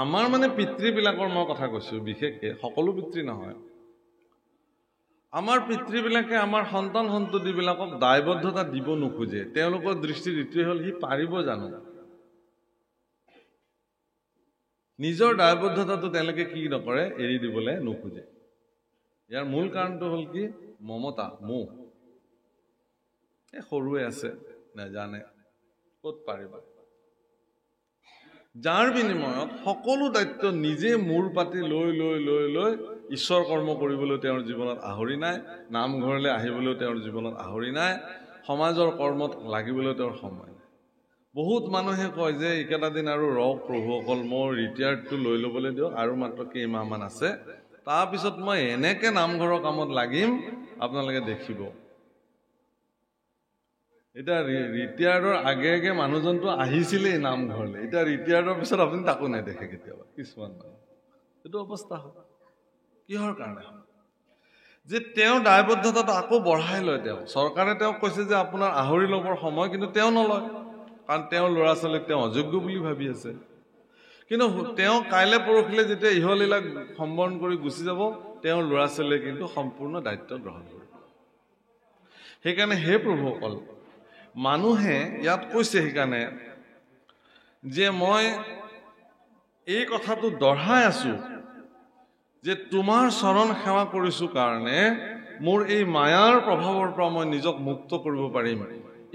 আমাৰ মানে পিতৃবিলাকৰ মই কথা কৈছোঁ, বিশেষকৈ সকলো পিতৃ নহয়। আমাৰ পিতৃবিলাকে আমাৰ সন্তান সন্ততিবিলাকক দায়বদ্ধতা দিব নোখোজে। তেওঁলোকৰ দৃষ্টিত এইটোৱে হ'ল, সি পাৰিব জানো? নিজৰ দায়বদ্ধতাটো তেওঁলোকে কি নকৰে, এৰি দিবলৈ নোখোজে। ইয়াৰ মূল কাৰণটো হ'ল কি? মমতা, মোহ। সৰুৱে আছে, নাজানে, ক'ত পাৰিব। যাৰ বিনিময়ত সকলো দায়িত্ব নিজে মূৰ পাতি লৈ লৈ লৈ লৈ ঈশ্বৰ কৰ্ম কৰিবলৈ তেওঁৰ জীৱনত আহৰি নাই, নামঘৰলৈ আহিবলৈও তেওঁৰ জীৱনত আহৰি নাই, সমাজৰ কৰ্মত লাগিবলৈ তেওঁৰ সময় নাই। বহুত মানুহে কয় যে এইকেইটা দিন আৰু ৰওক প্ৰভুসকল, মোৰ ৰিটায়াৰ্ডটো লৈ ল'বলৈ দিয়ক, আৰু মাত্ৰ কেইমাহমান আছে, তাৰপিছত মই এনেকৈ নামঘৰৰ কামত লাগিম, আপোনালোকে দেখিব। এতিয়া ৰিটায়াৰ্ডৰ আগে আগে মানুহজনটো আহিছিলেই নামঘৰলৈ, এতিয়া ৰিটায়াৰ্ডৰ পিছত আপুনি তাকো নেদেখে কেতিয়াবা। কিছুমান মানুহ এইটো অৱস্থা হয়। কিহৰ কাৰণে? যে তেওঁ দায়বদ্ধতাটো আকৌ বঢ়াই লয়। চৰকাৰে তেওঁক কৈছে যে আপোনাৰ আহৰি ল'বৰ সময়, কিন্তু তেওঁ নলয়, কাৰণ তেওঁৰ ল'ৰা ছোৱালীক তেওঁ অযোগ্য বুলি ভাবি আছে। কিন্তু তেওঁ কাইলৈ পৰহিলৈ যেতিয়া ইহলীলাক সম্বৰণ কৰি গুচি যাব, তেওঁৰ ল'ৰা ছোৱালীয়ে কিন্তু সম্পূৰ্ণ দায়িত্ব গ্ৰহণ কৰিব। সেইকাৰণে হে প্ৰভুসকল, মানুহে ইয়াত কৈছে সেইকাৰণে যে মই এই কথাটো দঢ়াই আছো যে তোমাৰ চৰণ সেৱা কৰিছো কাৰণে মোৰ এই মায়াৰ প্ৰভাৱৰ পৰা মই নিজক মুক্ত কৰিব পাৰিম।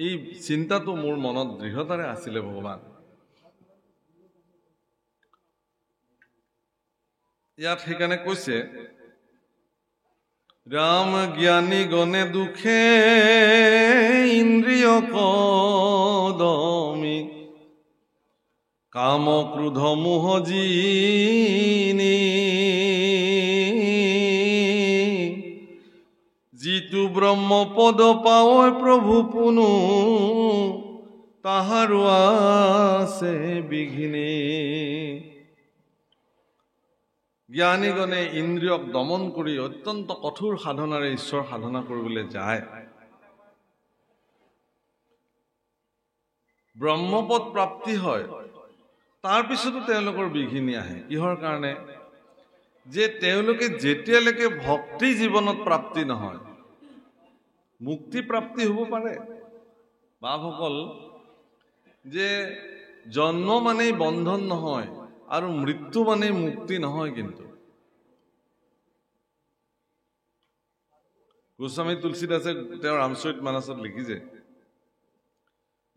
এই চিন্তাটো মোৰ মনত দৃঢ়তাৰে আছিলে ভগৱান। ইয়াত সেইকাৰণে কৈছে, ৰাম জ্ঞানী গণে দুখে ইন্দ্ৰিয় কদমি, কাম ক্ৰোধ মোহ জিনি, যিটো ব্ৰহ্মপদ পাৱৈ প্ৰভু পুনু, তাহাৰো আছে বিঘিনি। জ্ঞানীগণে ইন্দ্ৰিয়ক দমন কৰি অত্যন্ত কঠোৰ সাধনাৰে ঈশ্বৰ সাধনা কৰিবলৈ যায়। ব্ৰহ্মপদ প্ৰাপ্তি হয়, তাৰপিছতো তেওঁলোকৰ বিঘিনি আহে। কিহৰ কাৰণে? যে তেওঁলোকে যেতিয়ালৈকে ভক্তি জীৱনত প্ৰাপ্তি নহয়, মুক্তি প্ৰাপ্তি হ'ব পাৰে। বাপসকল, যে জন্ম মানেই বন্ধন নহয় আৰু মৃত্যু মানেই মুক্তি নহয়। কিন্তু গোস্বামী তুলসীদাসে তেওঁৰ ৰামচৰিত মানসত লিখিছে,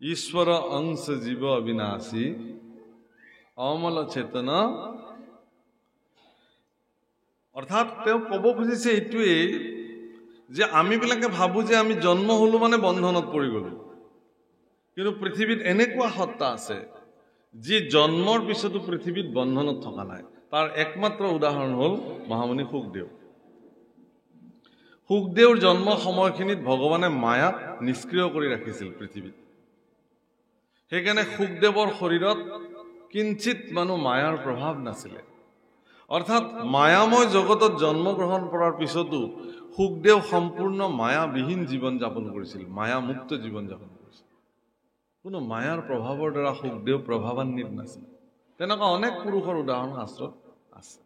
ঈশ্বৰ অংশ জীৱ অবিনাশী, অমল চেতন। অৰ্থাৎ তেওঁ ক'ব খুজিছে এইটোৱেই যে আমিবিলাকে ভাবো যে আমি জন্ম হলো মানে বন্ধনত পৰি গলো, কিন্তু পৃথিৱীত এনেকুৱা সত্তা আছে যি জন্মৰ পিছতো পৃথিৱীত বন্ধনত থকা নাই। তাৰ একমাত্ৰ উদাহৰণ হ'ল মহামুনি শুকদেৱ। শুকদেৱৰ জন্ম সময়খিনিত ভগৱানে মায়াক নিষ্ক্ৰিয় কৰি ৰাখিছিল পৃথিৱীত। সেইকাৰণে শুকদেৱৰ শৰীৰত কিঞ্চিত মানুহ মায়াৰ প্ৰভাৱ নাছিলে। অৰ্থাৎ মায়াময় জগতত জন্মগ্ৰহণ কৰাৰ পিছতো শুকদেৱ সম্পূৰ্ণ মায়াবিহীন জীৱন যাপন কৰিছিল, মায়ামুক্ত জীৱন যাপন কৰিছিল। কোনো মায়াৰ প্ৰভাৱৰ দ্বাৰা শুকদেৱ প্ৰভাৱান্বিত নাছিল। তেনেকুৱা অনেক পুৰুষৰ উদাহৰণ শাস্ত্ৰত আছে।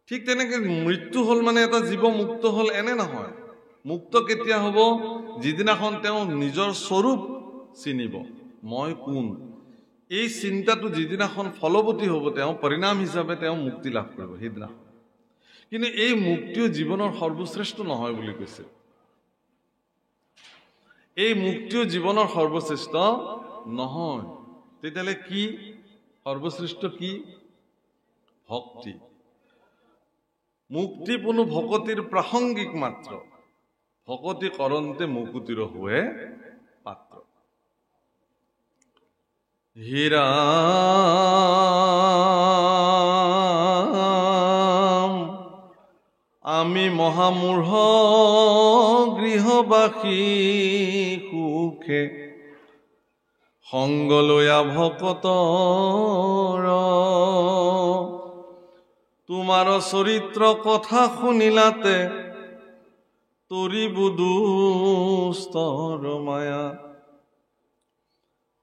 ঠিক তেনেকে মৃত্যু হ'ল মানে এটা জীৱ মুক্ত হ'ল এনে নহয়। মুক্ত কেতিয়া হ'ব? যিদিনাখন তেওঁ নিজৰ স্বৰূপ চিনিব, মই কোন। এই চিন্তাটো যিদিনাখন ফলৱতী হ'ব, তেওঁ পৰিণাম হিচাপে তেওঁ মুক্তি লাভ কৰিব সেইদিনাখন। কিন্তু এই মুক্তিও জীৱনৰ সৰ্বশ্ৰেষ্ঠ নহয় বুলি কৈছে। এই মুক্তিও জীৱনৰ সৰ্বশ্ৰেষ্ঠ নহয়। তেতিয়াহ'লে কি সৰ্বশ্ৰেষ্ঠ? কি? ভক্তি। মুক্তি কোনো ভকতিৰ প্ৰাসংগিক মাত্ৰ, ভকতি কৰন্তে মুকুতিৰ হুৱে পাত্ৰ। হীৰা আমি মহামূঢ় গৃহবাসী সুখে, সংগলয়া ভকতৰ তোমাৰ চৰিত্ৰ কথা শুনিলাতে, তৰি বুদুস্তৰ মায়া।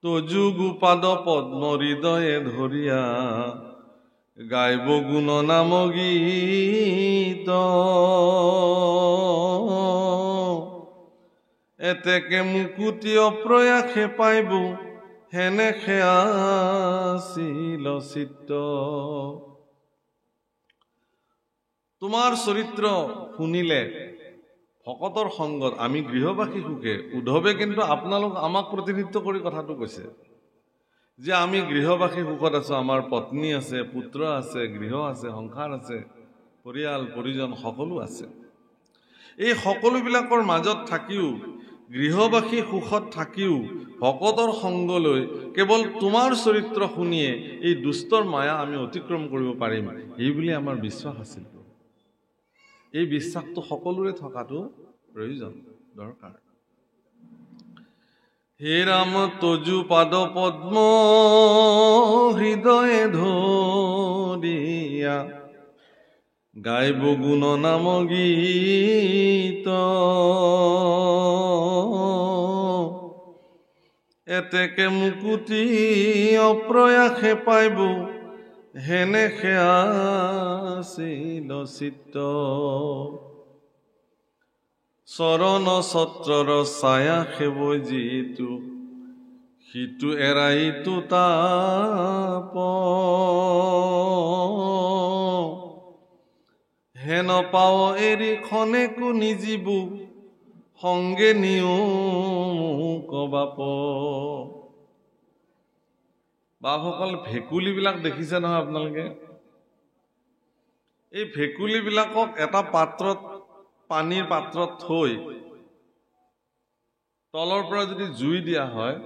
তজু গোপাদ পদ্ম হৃদয়ে ধৰিয়া গাইব গুণ নাম গীত এতেকে মুকুতি অপ্ৰয়াসে পাইব হেনে খেয়াছিল চিত্ত। তোমাৰ চৰিত্ৰ শুনিলে ভকতৰ সংগত আমি গৃহবাসী সুখে। উদ্ধৱে কিন্তু আপোনালোক আমাক প্ৰতিনিধিত্ব কৰি কথাটো কৈছে যে আমি গৃহবাসী সুখত আছো, আমাৰ পত্নী আছে, পুত্ৰ আছে, গৃহ আছে, সংসাৰ আছে, পৰিয়াল পৰিজন সকলো আছে। এই সকলোবিলাকৰ মাজত থাকিও গৃহবাসী সুখত থাকিও ভকতৰ সংগ লৈ কেৱল তোমাৰ চৰিত্ৰ শুনিয়ে এই দুষ্টৰ মায়া আমি অতিক্ৰম কৰিব পাৰিম, এই বুলি আমাৰ বিশ্বাস আছিল। এই বিশ্বাসটো সকলোৰে থকাটো প্ৰয়োজন, দৰকাৰ। হে ৰাম তজু পাদ পদ্ম হৃদয়ে ধৰিয়া গাইব গুণ নাম গীত এতেকে মুকুতি অপ্ৰয়াসে পাইব হেনে খেয়াছিল চিত্ত। চৰণ ছত্ৰৰ ছায়া সেৱ যিটো সিটো এৰাইতো তাপ হেন পাও এৰি খনেকো নিজিব সংগে নিও কবাপ। বাপসকল ভেকুলীবিলাক দেখিছে নহয় আপোনালোকে? এই ভেকুলীবিলাকক এটা পাত্ৰত, পানীৰ পাত্ৰত থৈ তলৰ পৰা যদি জুই দিয়া হয়,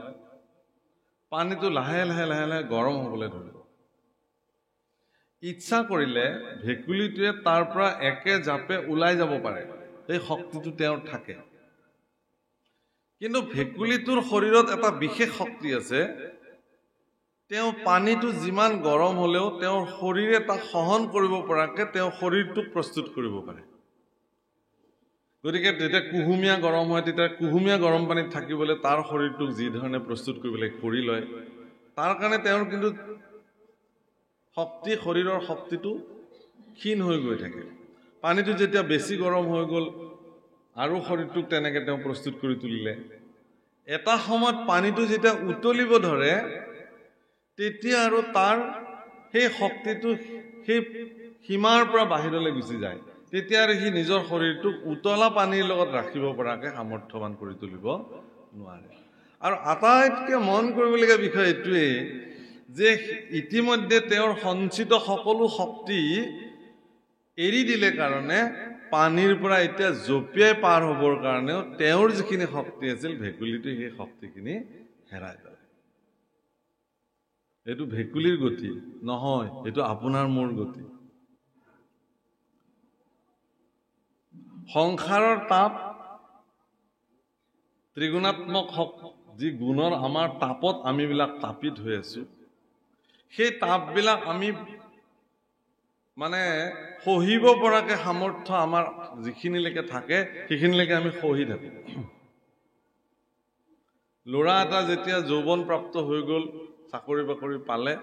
পানীটো লাহে লাহে লাহে লাহে গৰম হ'বলৈ ধৰিব। ইচ্ছা কৰিলে ভেকুলীটোৱে তাৰ পৰা একে জাপে ওলাই যাব পাৰে, এই শক্তিটো তেওঁৰ থাকে। কিন্তু ভেকুলীটোৰ শৰীৰত এটা বিশেষ শক্তি আছে, তেওঁ পানীটো যিমান গৰম হ'লেও তেওঁৰ শৰীৰে তাক সহন কৰিব পৰাকে তেওঁ শৰীৰটোক প্ৰস্তুত কৰিব পাৰে। গতিকে যেতিয়া কুহুমীয়া গৰম হয়, তেতিয়া কুহুমীয়া গৰম পানীত থাকিবলৈ তাৰ শৰীৰটোক যি ধৰণে প্ৰস্তুত কৰিবলৈ কৰি লয়, তাৰ কাৰণে তেওঁৰ কিন্তু শক্তি, শৰীৰৰ শক্তিটো ক্ষীণ হৈ গৈ থাকে। পানীটো যেতিয়া বেছি গৰম হৈ গ'ল আৰু শৰীৰটোক তেনেকৈ তেওঁ প্ৰস্তুত কৰি তুলিলে। এটা সময়ত পানীটো যেতিয়া উতলিব ধৰে, তেতিয়া আৰু তাৰ সেই শক্তিটো সেই সীমাৰ পৰা বাহিৰলৈ গুচি যায়। তেতিয়া আৰু সি নিজৰ শৰীৰটোক উতলা পানীৰ লগত ৰাখিব পৰাকৈ সামৰ্থ্যৱান কৰি তুলিব নোৱাৰে। আৰু আটাইতকৈ মন কৰিবলগীয়া বিষয় এইটোৱেই যে ইতিমধ্যে তেওঁৰ সঞ্চিত সকলো শক্তি এৰি দিলে কাৰণে পানীৰ পৰা এতিয়া জঁপিয়াই পাৰ হ'বৰ কাৰণেও তেওঁৰ যিখিনি শক্তি আছিল, ভেকুলীটোৱে সেই শক্তিখিনি হেৰাই পেলায়। এইটো ভেকুলীৰ গতি নহয়, এইটো আপোনাৰ মোৰ গতি। সংসাৰৰ তাপ, ত্ৰিগুণাত্মক যি গুণৰ আমাৰ তাপত আমিবিলাক তাপিত হৈ আছো, সেই তাপবিলাক আমি মানে সহিব পৰাকে সামৰ্থ্য আমাৰ যিখিনিলৈকে থাকে সেইখিনিলৈকে আমি সহি থাকো। ল'ৰা এটা যেতিয়া যৌৱন প্ৰাপ্ত হৈ গ'ল, চাকৰি বাকৰি পালে,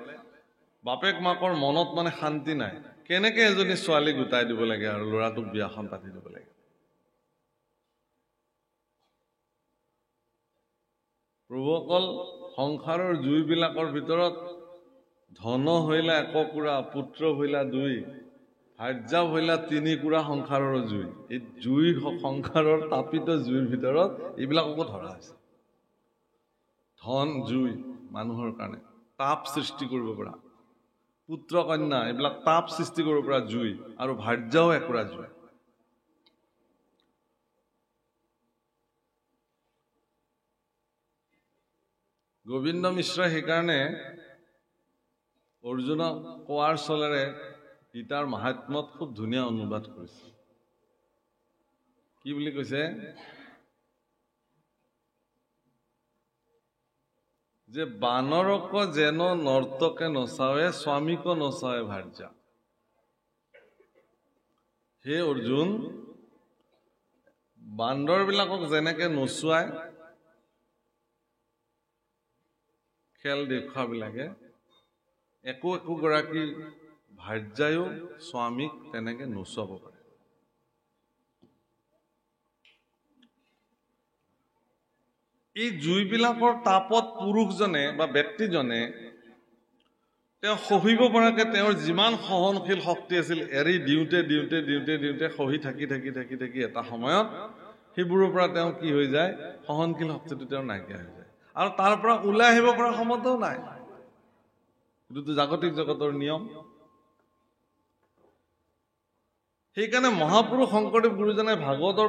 বাপেক মাকৰ মনত মানে শান্তি নাই, কেনেকে এজনী ছোৱালী গোটাই দিব লাগে আৰু ল'ৰাটোক বিয়াখন পাতি দিব লাগে। প্ৰভুসকল, সংসাৰৰ জুইবিলাকৰ ভিতৰত ধন হইলা এককুৰা, পুত্ৰ হইলা দুই, ভাৰ্যা হইলা তিনি কুৰা সংসাৰৰ জুই। এই জুই, সংসাৰৰ তাপিত জুইৰ ভিতৰত এইবিলাককো ধৰা হৈছে। ধন, জুই মানুহৰ কাৰণে তাপ সৃষ্টি কৰিব পৰা, পুত্ৰ কন্যা এইবিলাক তাপ সৃষ্টি কৰিব পৰা জুই, আৰু ভাৰ্যাও একুৰা জুই। গোবিন্দ মিশ্ৰই সেইকাৰণে অৰ্জুনক কোৱাৰ চলেৰে গীতাৰ মাহাত্ম্যত খুব ধুনীয়া অনুবাদ কৰিছে। কি বুলি কৈছে? যে বানৰক যেন নৰ্তকে নচাৱে, স্বামীক নচাৱে ভাৰ্যা। হে অৰ্জুন, বান্দৰবিলাকক যেনেকে নচুৱাই খেল দেখুৱাবিলাকে একো গৰাকী ভাৰ্যায়ো স্বামীক তেনেকে নোচোৱাব পাৰে। এই জুইবিলাকৰ তাপত পুৰুষজনে বা ব্যক্তিজনে তেওঁ সহিব পৰাকে তেওঁৰ যিমান সহনশীল শক্তি আছিল এৰি দিওঁতে সহি থাকি এটা সময়ত সেইবোৰৰ পৰা তেওঁ কি হৈ যায়, সহনশীল শক্তিটো তেওঁৰ নাইকিয়া হৈ যায় আৰু তাৰ পৰা ওলাই আহিব পৰা ক্ষমতাও নাই। এইটোতো জাগতিক জগতৰ নিয়ম। সেইকাৰণে মহাপুৰুষ শংকৰদেৱ গুৰুজনে ভাগৱতৰ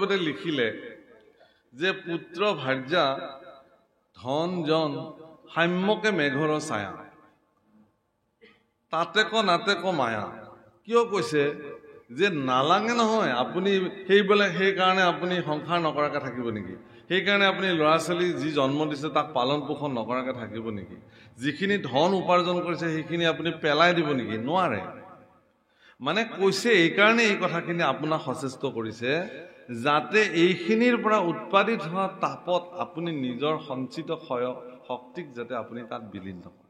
পদে লিখিলে যে পুত্ৰ ভাৰ্যা ধন জন সাম্যকে মেঘৰ ছায়া তাতেক নাতেক মায়া। কিয় কৈছে যে নালাগে নহয় আপুনি সেইকাৰণে আপুনি সংসাৰ নকৰাকে থাকিব নেকি? সেইকাৰণে আপুনি ল'ৰা ছোৱালী যি জন্ম দিছে তাক পালন পোষণ নকৰাকে থাকিব নেকি? যিখিনি ধন উপাৰ্জন কৰিছে সেইখিনি আপুনি পেলাই দিব নেকি? নোৱাৰে। মানে কৈছে এইকাৰণে এই কথাখিনি আপোনাক সচেষ্ট কৰিছে যাতে এইখিনিৰ পৰা উৎপাদিত হোৱা তাপত আপুনি নিজৰ সঞ্চিত শক্তিক যাতে আপুনি তাত বিলীন নকৰে।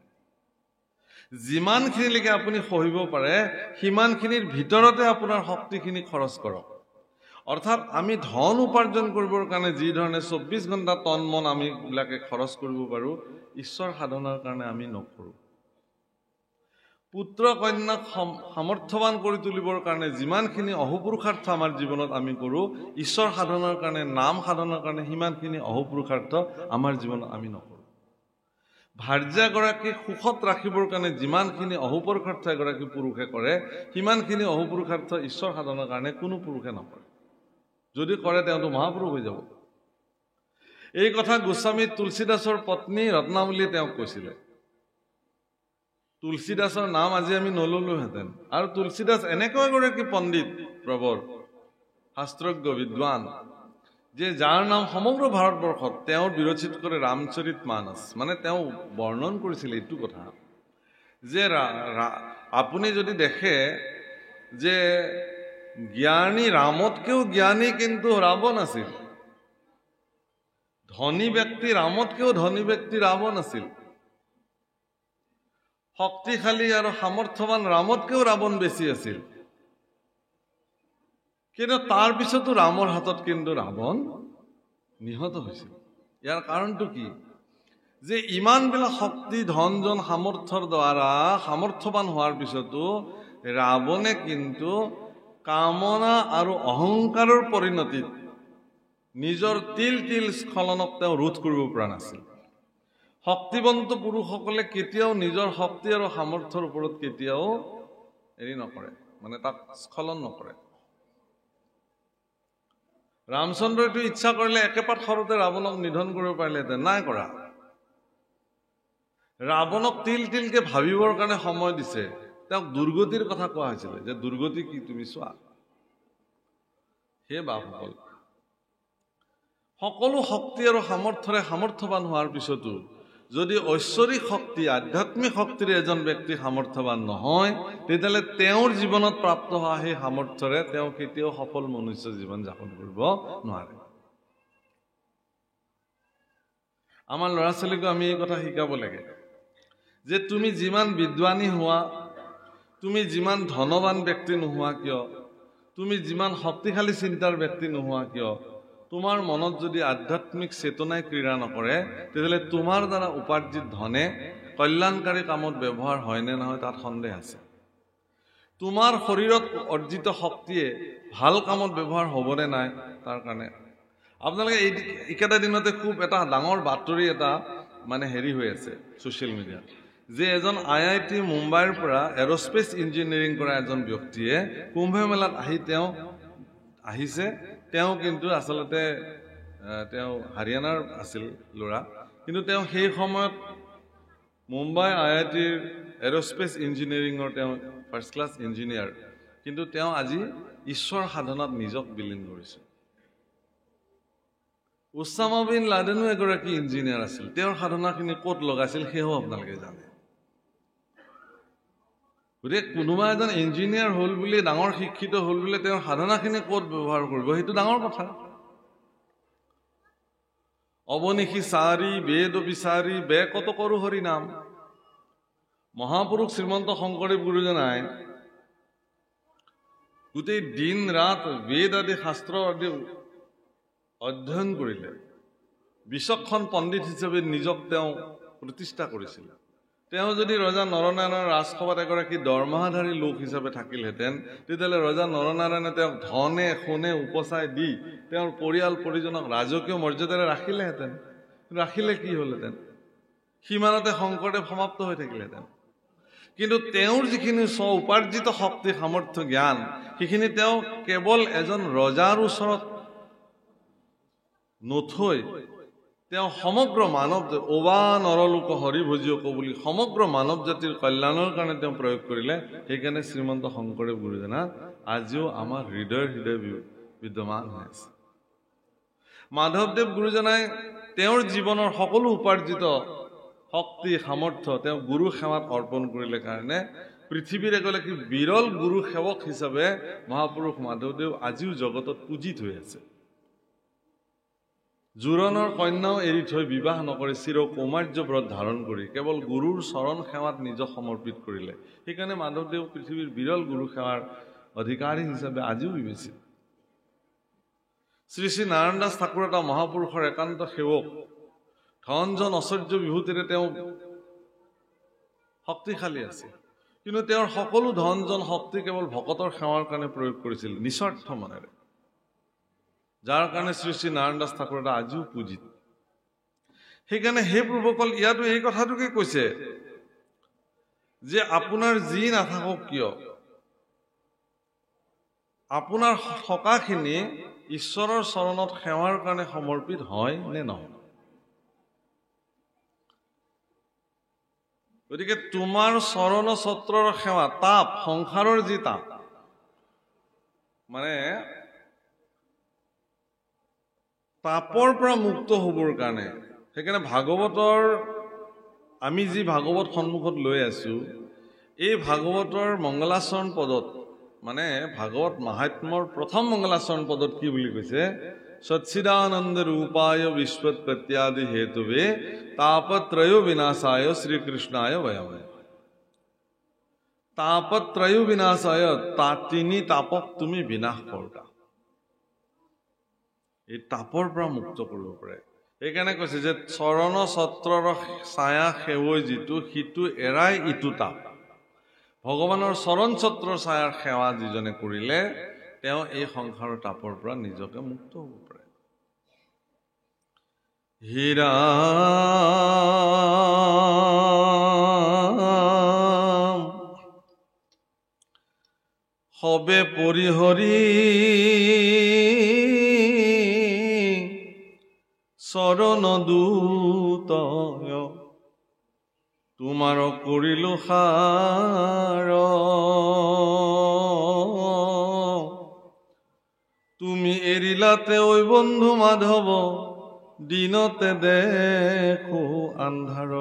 যিমানখিনিলৈকে আপুনি সহিব পাৰে সিমানখিনিৰ ভিতৰতে আপোনাৰ শক্তিখিনি খৰচ কৰক। অৰ্থাৎ আমি ধন উপাৰ্জন কৰিবৰ কাৰণে যি ধৰণে 24 ঘণ্টা তন মন আমি বিলাকে খৰচ কৰিব পাৰোঁ, ঈশ্বৰ সাধনাৰ কাৰণে আমি নকৰোঁ। পুত্ৰ কন্যাক সামৰ্থ্যৱান কৰি তুলিবৰ কাৰণে যিমানখিনি অহোপুৰুষাৰ্থ আমাৰ জীৱনত আমি কৰোঁ, ঈশ্বৰ সাধনাৰ কাৰণে নাম সাধনাৰ কাৰণে সিমানখিনি অহোপুৰুষাৰ্থ আমাৰ জীৱনত আমি নকৰোঁ। ভাৰ্যাগৰাকীক সুখত ৰাখিবৰ কাৰণে যিমানখিনি অহোপুৰুষাৰ্থ এগৰাকী পুৰুষে কৰে সিমানখিনি অহোপুৰুষাৰ্থ ঈশ্বৰ সাধনাৰ কাৰণে কোনো পুৰুষে নকৰে। যদি কৰে তেওঁতো মহাপুৰুষ হৈ যাব। এই কথা গোস্বামী তুলসীদাসৰ পত্নী ৰত্নাৱলীয়ে তেওঁক কৈছিলে। তুলসীদাসৰ নাম আজি আমি নললোহেঁতেন। আৰু তুলসীদাস এনেকুৱা এগৰাকী পণ্ডিত, প্ৰবৰ শাস্ত্ৰজ্ঞ বিদ্বান, যে যাৰ নাম সমগ্ৰ ভাৰতবৰ্ষত তেওঁৰ বিৰচিত কৰে ৰামচৰিত মানস। মানে তেওঁ বৰ্ণন কৰিছিল এইটো কথা যে আপুনি যদি দেখে যে জ্ঞানী ৰামতকেও জ্ঞানী কিন্তু ৰাৱণ আছিল, ধনী ব্যক্তি ৰামতকেও ধনী ব্যক্তি ৰাৱণ আছিল, শক্তিশালী আৰু সামৰ্থ্যৱান ৰামতকেও ৰাৱণ বেছি আছিল। কিন্তু তাৰ পিছতো ৰামৰ হাতত কিন্তু ৰাৱণ নিহত হৈছিল। ইয়াৰ কাৰণটো কি? যে ইমানবিলাক শক্তি ধন জন সামৰ্থ্যৰ দ্বাৰা সামৰ্থ্যৱান হোৱাৰ পিছতো ৰাৱণে কিন্তু কামনা আৰু অহংকাৰৰ পৰিণতিত নিজৰ তিল স্খলনক তেওঁ ৰোধ কৰিব পৰা নাছিল। শক্তিবন্ত পুৰুষসকলে কেতিয়াও নিজৰ শক্তি আৰু সামৰ্থ্যৰ ওপৰত কেতিয়াও হেৰি নকৰে, মানে তাক স্খলন নকৰে। ৰামচন্দ্ৰইটো ইচ্ছা কৰিলে একেপাত সৰুতে ৰাৱণক নিধন কৰিব পাৰিলেহেঁতেন, নাই কৰা। ৰাৱণক তিলকে ভাবিবৰ কাৰণে সময় দিছে। তেওঁক দুৰ্গতিৰ কথা কোৱা হৈছিলে যে দুৰ্গতি কি তুমি চোৱা। সেই বাপসকল সকলো শক্তি আৰু সামৰ্থ্যৰে সামৰ্থ্যৱান হোৱাৰ পিছতো যদি ঐশ্বৰিক শক্তি আধ্যাত্মিক শক্তিৰে এজন ব্যক্তি সামৰ্থ্যৱান নহয়, তেতিয়াহ'লে তেওঁৰ জীৱনত প্ৰাপ্ত হোৱা সেই সামৰ্থ্যৰে তেওঁ কেতিয়াও সফল মনুষ্য জীৱন যাপন কৰিব নোৱাৰে। আমাৰ ল'ৰা ছোৱালীকো আমি এই কথা শিকাব লাগে যে তুমি যিমান বিদ্বানী হোৱা, তুমি যিমান ধনৱান ব্যক্তি নোহোৱা কিয়, তুমি যিমান শক্তিশালী চিন্তাৰ ব্যক্তি নোহোৱা কিয়, তোমাৰ মনত যদি আধ্যাত্মিক চেতনাই ক্ৰীড়া নকৰে, তেতিয়াহ'লে তোমাৰ দ্বাৰা উপাৰ্জিত ধনে কল্যাণকাৰী কামত ব্যৱহাৰ হয় নে নহয় তাত সন্দেহ আছে। তোমাৰ শৰীৰত অৰ্জিত শক্তিয়ে ভাল কামত ব্যৱহাৰ হ'বনে নাই তাৰ কাৰণে আপোনালোকে এইকেইটা দিনতে খুব এটা ডাঙৰ বাতৰি এটা মানে হেৰি হৈ আছে ছ'চিয়েল মিডিয়াত, যে এজন IIT মুম্বাইৰ পৰা এৰস্পেচ ইঞ্জিনিয়াৰিং কৰা এজন ব্যক্তিয়ে কুম্ভ মেলাত তেওঁ আহিছে। তেওঁ কিন্তু আচলতে তেওঁ হাৰিয়ানাৰ আছিল ল'ৰা, কিন্তু তেওঁ সেই সময়ত মুম্বাই IITৰ এৰস্পেচ ইঞ্জিনিয়াৰিঙৰ তেওঁ ফাৰ্ষ্ট ক্লাছ ইঞ্জিনিয়াৰ, কিন্তু তেওঁ আজি ঈশ্বৰ সাধনাত নিজক বিলীন কৰিছে। ওছামা বিন লাডেনো এগৰাকী ইঞ্জিনিয়াৰ আছিল, তেওঁৰ সাধনাখিনি ক'ত লগাইছিল সেয়াও আপোনালোকে জানে। গতিকে কোনোবা এজন ইঞ্জিনিয়াৰ হ'ল বুলি, ডাঙৰ শিক্ষিত হ'ল বুলি তেওঁৰ সাধনাখিনি ক'ত ব্যৱহাৰ কৰিব সেইটো ডাঙৰ কথা। অবনিশি চাৰি বেদ বিচাৰি বে কত কৰো হৰি নাম। মহাপুৰুষ শ্ৰীমন্ত শংকৰদেৱ গুৰুজনাই গোটেই দিন ৰাত বেদ আদি শাস্ত্ৰ আদি অধ্যয়ন কৰিলে। বিচক্ষণ পণ্ডিত হিচাপে নিজক তেওঁ প্ৰতিষ্ঠা কৰিছিল। তেওঁ যদি ৰজা নৰনাৰায়ণৰ ৰাজসভাত এগৰাকী দৰমহাধাৰী লোক হিচাপে থাকিলহেঁতেন, তেতিয়াহ'লে ৰজা নৰনাৰায়ণে তেওঁক ধনে সোণে উপচাই দি তেওঁৰ পৰিয়াল পৰিজনক ৰাজকীয় মৰ্যাদাৰে ৰাখিলেহেঁতেন। ৰাখিলে কি হ'লহেঁতেন? সিমানতে শংকৰদেৱ সমাপ্ত হৈ থাকিলহেঁতেন। কিন্তু তেওঁৰ যিখিনি স্ব উপাৰ্জিত শক্তি সামৰ্থ্য জ্ঞান, সেইখিনি তেওঁ কেৱল এজন ৰজাৰ ওচৰত নথৈ তেওঁ সমগ্ৰ মানৱ অবা নৰলোক হৰি ভজিয়ক বুলি সমগ্ৰ মানৱ জাতিৰ কল্যাণৰ কাৰণে তেওঁ প্ৰয়োগ কৰিলে। সেইকাৰণে শ্ৰীমন্ত শংকৰদেৱ গুৰুজনা আজিও আমাৰ হৃদয় বিদ্যমান হৈ আছে। মাধৱদেৱ গুৰুজনাই তেওঁৰ জীৱনৰ সকলো উপাৰ্জিত শক্তি সামৰ্থ্য তেওঁ গুৰু সেৱাত অৰ্পণ কৰিলে কাৰণে পৃথিৱীৰ এগৰাকী বিৰল গুৰু সেৱক হিচাপে মহাপুৰুষ মাধৱদেৱ আজিও জগতত পূজিত হৈ আছে। জোৰণৰ কন্যাও এৰি থৈ বিবাহ নকৰি চিৰ কৌমাৰ্য ব্ৰত ধাৰণ কৰি কেৱল গুৰুৰ চৰণ সেৱাত নিজক সমৰ্পিত কৰিলে। সেইকাৰণে মাধৱদেৱ পৃথিৱীৰ বিৰল গুৰু সেৱাৰ অধিকাৰী হিচাপে আজিও বিবেচিত। শ্ৰী শ্ৰী নাৰায়ণ দাস ঠাকুৰ এটা মহাপুৰুষৰ একান্ত সেৱক। ধন জন ঐশ্বৰ্য বিভূতিৰে তেওঁ শক্তিশালী আছিল, কিন্তু তেওঁৰ সকলো ধন জন শক্তি কেৱল ভকতৰ সেৱাৰ কাৰণে প্ৰয়োগ কৰিছিল নিস্বাৰ্থ মনেৰে, যাৰ কাৰণে শ্ৰী শ্ৰী নাৰায়ণ দাস ঠাকুৰ এটা আজিও পূজিত। সেইকাৰণে সেই প্ৰভুসকল ইয়াতো এই কথাটোকে কৈছে যে আপোনাৰ যি নাথাকক কিয়, আপোনাৰ থকাখিনি ঈশ্বৰৰ চৰণত সেৱাৰ কাৰণে সমৰ্পিত হয় নে নহয়। গতিকে তোমাৰ চৰণ ছত্ৰৰ সেৱা তাপ, সংসাৰৰ যি তাপ, মানে তাপৰ পৰা মুক্ত হ'বৰ কাৰণে, সেইকাৰণে ভাগৱতৰ আমি যি ভাগৱত সন্মুখত লৈ আছো, এই ভাগৱতৰ মংগলাচৰণ পদত মানে ভাগৱত মাহাত্ম্যৰ প্ৰথম মংগলাচৰণ পদত কি বুলি কৈছে? সচ্চিদানন্দ ৰূপায় বিশ্বৎপত্যাদি হেতুবে তাপত্ৰয় বিনাশায় শ্ৰীকৃষ্ণায় বয়মে। তাপত্ৰয় বিনাশায়, তিনি তাপক তুমি বিনাশ কৰা। এই তাপৰ পৰা মুক্ত কৰিব পাৰে। সেইকাৰণে কৈছে যে চৰণ ছত্ৰৰ ছায়া সেৱৈ যিটো, সিটো এৰাই ইটো তাপ। ভগৱানৰ চৰণ ছত্ৰৰ ছায়াৰ সেৱা যিজনে কৰিলে তেওঁ এই সংসাৰৰ তাপৰ পৰা নিজকে মুক্ত হ'ব পাৰে। হীৰা সবে পৰিহৰি চৰণ দূত তোমাৰ কৰিলো সাৰ। তুমি এৰিলাতে ঐ বন্ধু মাধৱ দিনতে দেখো আন্ধাৰ।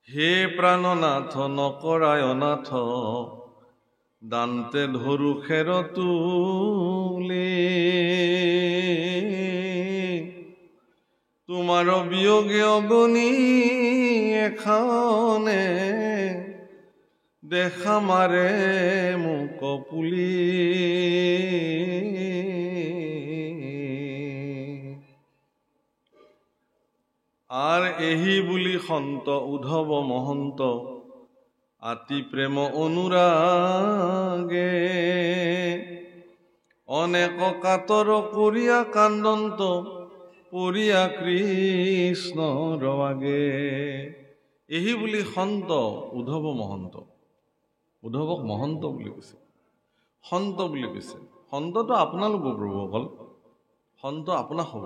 হে প্ৰাণনাথ নকৰায় অনাথ দান্তে ধৰু খেৰ তুলি। তোমাৰ বিয়োগে অগণি এখানে দেখা মাৰে মোক পুলি। আৰ এহি বুলি সন্ত উদ্ধৱ মহন্ত আতি প্ৰেম অনুৰাগে। অনেক কাতৰ কৰিয়া কান্দন্ত পৰিয়া কৃষ্ণৰ আগে। এহি বুলি সন্ত উদ্ধৱ মহন্ত, উদ্ধৱক মহন্ত বুলি কৈছে, সন্ত বুলি কৈছে। সন্তটো আপোনালোক প্ৰভুসকল, সন্ত আপোনাক হ'ব।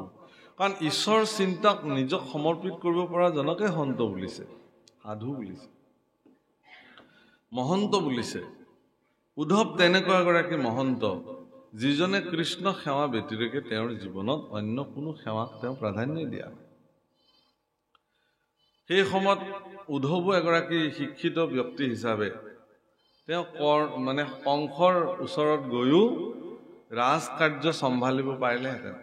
কাৰণ ঈশ্বৰ চিন্তাক নিজক সমৰ্পিত কৰিব পৰা জনকে সন্ত বুলিছে, সাধু বুলিছে, মহন্ত বুলিছে। উদ্ধৱ তেনেকুৱা এগৰাকী মহন্ত যিজনে কৃষ্ণ সেৱা ব্যতিৰেকে তেওঁৰ জীৱনত অন্য কোনো সেৱাক তেওঁ প্ৰাধান্য দিয়া। সেই সময়ত উদ্ধৱো এগৰাকী শিক্ষিত ব্যক্তি হিচাপে তেওঁ মানে কংসৰ ওচৰত গৈও ৰাজকাৰ্য চম্ভালিব পাৰিলেহেঁতেন।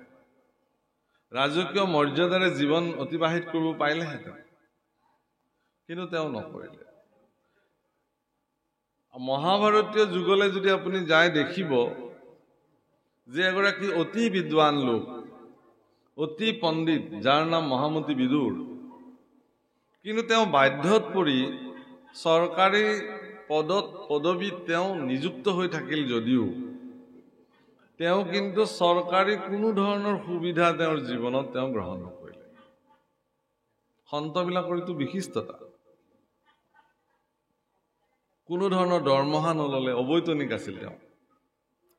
ৰাজকীয় মৰ্যাদাৰে জীৱন অতিবাহিত কৰিব পাৰিলেহেঁতেন, কিন্তু তেওঁ নকৰিলে। মহাভাৰতীয় যুগলৈ যদি আপুনি যায় দেখিব যে এগৰাকী অতি বিদ্বান লোক, অতি পণ্ডিত, যাৰ নাম মহামতী বিদুৰ, কিন্তু তেওঁ বাধ্যত পৰি চৰকাৰী পদবীত তেওঁ নিযুক্ত হৈ থাকিল যদিও তেওঁ কিন্তু চৰকাৰী কোনো ধৰণৰ সুবিধা তেওঁৰ জীৱনত তেওঁ গ্ৰহণ নকৰিলে। সন্তবিলাকৰ এইটো বিশিষ্টতা। কোনো ধৰণৰ দৰমহা নললে, অবৈতনিক আছিল। তেওঁ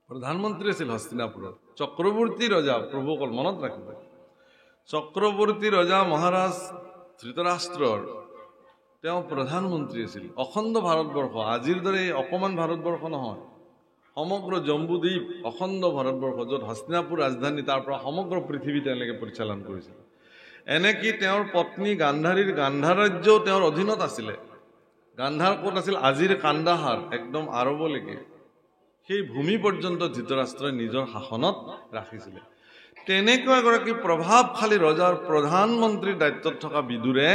প্ৰধানমন্ত্ৰী আছিল হস্তিনাপুৰত। চক্ৰৱৰ্তী ৰজা, প্ৰভুসকল মনত ৰাখিব, চক্ৰৱৰ্তী ৰজা মহাৰাজ ধৃতৰাষ্ট্ৰৰ তেওঁ প্ৰধানমন্ত্ৰী আছিল। অখণ্ড ভাৰতবৰ্ষ, আজিৰ দৰে অকমান ভাৰতবৰ্ষ নহয়, সমগ্ৰ জম্বুদ্বীপ অখণ্ড ভাৰতবৰ্ষ, য'ত হস্তিনাপুৰ ৰাজধানী, তাৰ পৰা সমগ্ৰ পৃথিৱী তেওঁলোকে পৰিচালন কৰিছিল। এনেকি তেওঁৰ পত্নী গান্ধাৰীৰ গান্ধাৰ ৰাজ্যও তেওঁৰ অধীনত আছিলে। গান্ধাৰ ক'ত আছিল? আজিৰ কান্দাহাৰ, একদম আৰৱলৈকে সেই ভূমি পৰ্যন্ত ধৃতৰাষ্ট্ৰই নিজৰ শাসনত ৰাখিছিলে। তেনেকুৱা এগৰাকী প্ৰভাৱশালী ৰজাৰ প্ৰধানমন্ত্ৰীৰ দায়িত্বত থকা বিদুৰে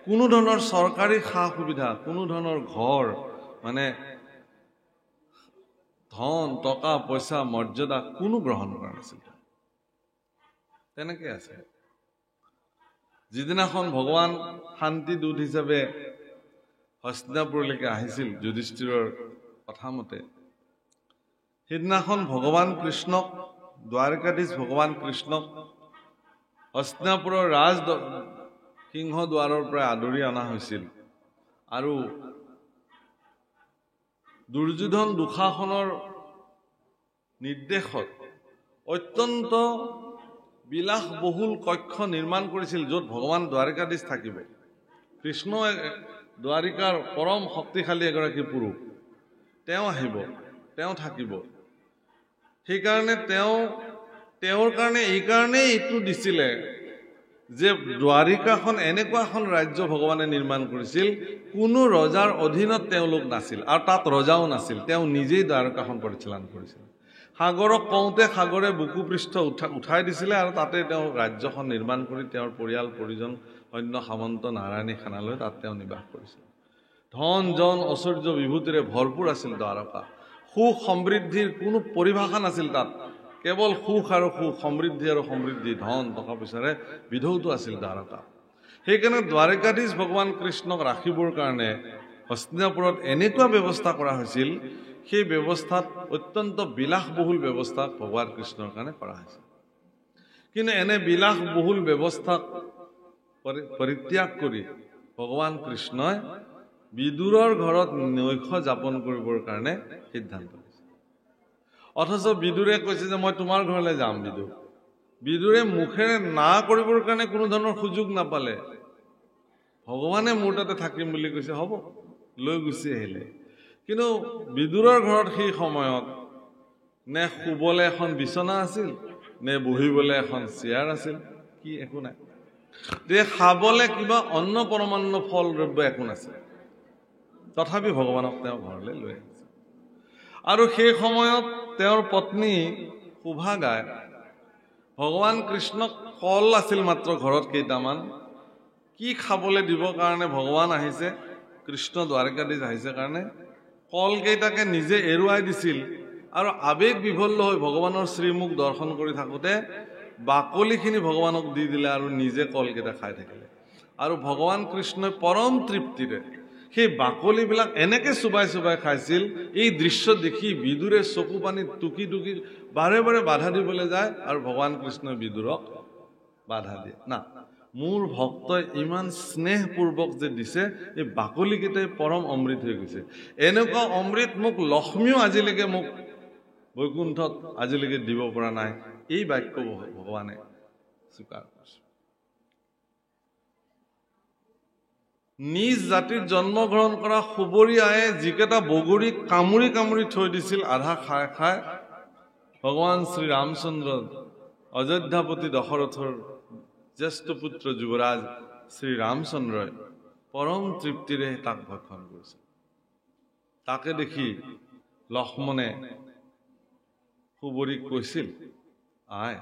কোনো ধৰণৰ চৰকাৰী সা সুবিধা, কোনো ধৰণৰ ঘৰ, মানে ধন, টকা পইচা, মৰ্যাদা কোনো গ্ৰহণ কৰা নাছিল। তেনেকে আছে। যিদিনাখন ভগৱান শান্তি দূত হিচাপে হস্তিনাপুৰলৈকে আহিছিল যুধিষ্ঠিৰৰ কথা মতে, সেইদিনাখন ভগৱান কৃষ্ণক, দ্বাৰকাধীশ ভগৱান কৃষ্ণক হস্তিনাপুৰৰ সিংহ দ্বাৰৰ পৰা আদৰি অনা হৈছিল। আৰু দুৰ্যোধন দুঃশাসনৰ নিৰ্দেশত অত্যন্ত বিলাসবহুল কক্ষ নিৰ্মাণ কৰিছিল, য'ত ভগৱান দ্বাৰকাধীশ থাকিব। কৃষ্ণ দ্বাৰিকাৰ পৰম শক্তিশালী এগৰাকী পুৰুষ, তেওঁ আহিব, তেওঁ থাকিব। সেইকাৰণে তেওঁৰ কাৰণে এইকাৰণেই এইটো দিছিলে যে দ্বাৰিকাখন এনেকুৱা এখন ৰাজ্য ভগৱানে নিৰ্মাণ কৰিছিল, কোনো ৰজাৰ অধীনত তেওঁলোক নাছিল, আৰু তাত ৰজাও নাছিল। তেওঁ নিজেই দ্বাৰকাখন পৰিচালনা কৰিছিল। সাগৰক কওঁতে সাগৰে বুকু পৃষ্ঠ উঠাই দিছিলে, আৰু তাতে তেওঁ ৰাজ্যখন নিৰ্মাণ কৰি তেওঁৰ পৰিয়াল পৰিজন সৈন্য সামন্ত নাৰায়ণী খানালৈ তাত তেওঁ নিবাস কৰিছিল। ধন জন ঐশ্বৰ্য বিভূতিৰে ভৰপূৰ আছিল দ্বাৰকা। সুখ সমৃদ্ধিৰ কোনো পৰিভাষা নাছিল তাত, কেৱল সুখ আৰু সুখ, সমৃদ্ধি আৰু সমৃদ্ধি, ধন টকা পইচাৰে বিধৌত আছিল দ্বাৰকা। সেইকাৰণে দ্বাৰকাধীশ ভগৱান কৃষ্ণক ৰাখিবৰ কাৰণে হস্তিনাপুৰত এনেকুৱা ব্যৱস্থা কৰা হৈছিল, সেই ব্যৱস্থাত অত্যন্ত বিলাসবহুল ব্যৱস্থা ভগৱান কৃষ্ণৰ কাৰণে কৰা হৈছিল। কিন্তু এনে বিলাসবহুল ব্যৱস্থাক পৰিত্যাগ কৰি ভগৱান কৃষ্ণই বিদুৰৰ ঘৰত নৈশ যাপন কৰিবৰ কাৰণে সিদ্ধান্ত লৈছে। অথচ বিদুৰে কৈছে যে মই তোমাৰ ঘৰলৈ যাম। বিদুৰে মুখেৰে না কৰিবৰ কাৰণে কোনো ধৰণৰ সুযোগ নাপালে। ভগৱানে মোৰ তাতে থাকিম বুলি কৈছে, হ'ব, লৈ গুচি আহিলে। কিন্তু বিদুৰৰ ঘৰত সেই সময়ত নে শুবলৈ এখন বিচনা আছিল, নে বহিবলৈ এখন চেয়াৰ আছিল, কি একো নাই। খাবলৈ কিবা অন্ন পৰমান্ন ফল দ্ৰব্য একো নাছিল। তথাপি ভগৱানক তেওঁ ঘৰলৈ লৈ আহিছে। আৰু সেই সময়ত তেওঁৰ পত্নী শোভাগাই ভগৱান কৃষ্ণক কল আছিল মাত্ৰ ঘৰত কেইটামান, কি খাবলৈ দিবৰ কাৰণে ভগৱান আহিছে, কৃষ্ণ দ্বাৰকাধীশ আহিছে কাৰণে কল কেইটাকে নিজে এৰুৱাই দিছিল। আৰু আবেগ বিভল্ল হৈ ভগৱানৰ শ্ৰীমুখ দৰ্শন কৰি থাকোঁতে বাকলিখিনি ভগৱানক দি দিলে আৰু নিজে কলকেইটা খাই থাকিলে। আৰু ভগৱান কৃষ্ণই পৰম তৃপ্তিৰে সেই বাকলিবিলাক এনেকে চুবাই চুবাই খাইছিল। এই দৃশ্য দেখি বিদুৰে চকু পানী টুকি টুকি বাৰে বাৰে বাধা দিবলৈ যায়, আৰু ভগৱান কৃষ্ণই বিদুৰক বাধা দিয়ে, না, মোৰ ভক্তই ইমান স্নেহপূৰ্বক যে দিছে, এই বাকলিকেইটাই পৰম অমৃত হৈ গৈছে। এনেকুৱা অমৃত মোক লক্ষ্মীও আজিলৈকে মোক বৈকুণ্ঠত আজিলৈকে দিব পৰা নাই। এই বাক্য ভগৱানে স্বীকাৰ কৰিছে। নিজ জাতিত জন্মগ্ৰহণ কৰা সুবৰী আয়ে যিকেইটা বগৰী কামুৰি কামুৰি থৈ দিছিল আধা খাই খাই, ভগৱান শ্ৰী ৰামচন্দ্ৰ অযোধ্যাপতি দশৰথৰ জ্যেষ্ঠ পুত্ৰ যুৱৰাজ শ্ৰী ৰামচন্দ্ৰই পৰম তৃপ্তিৰে তাক ভক্ষণ কৰিছে। তাকে দেখি লক্ষ্মণে সুবৰীক কৈছিল, আই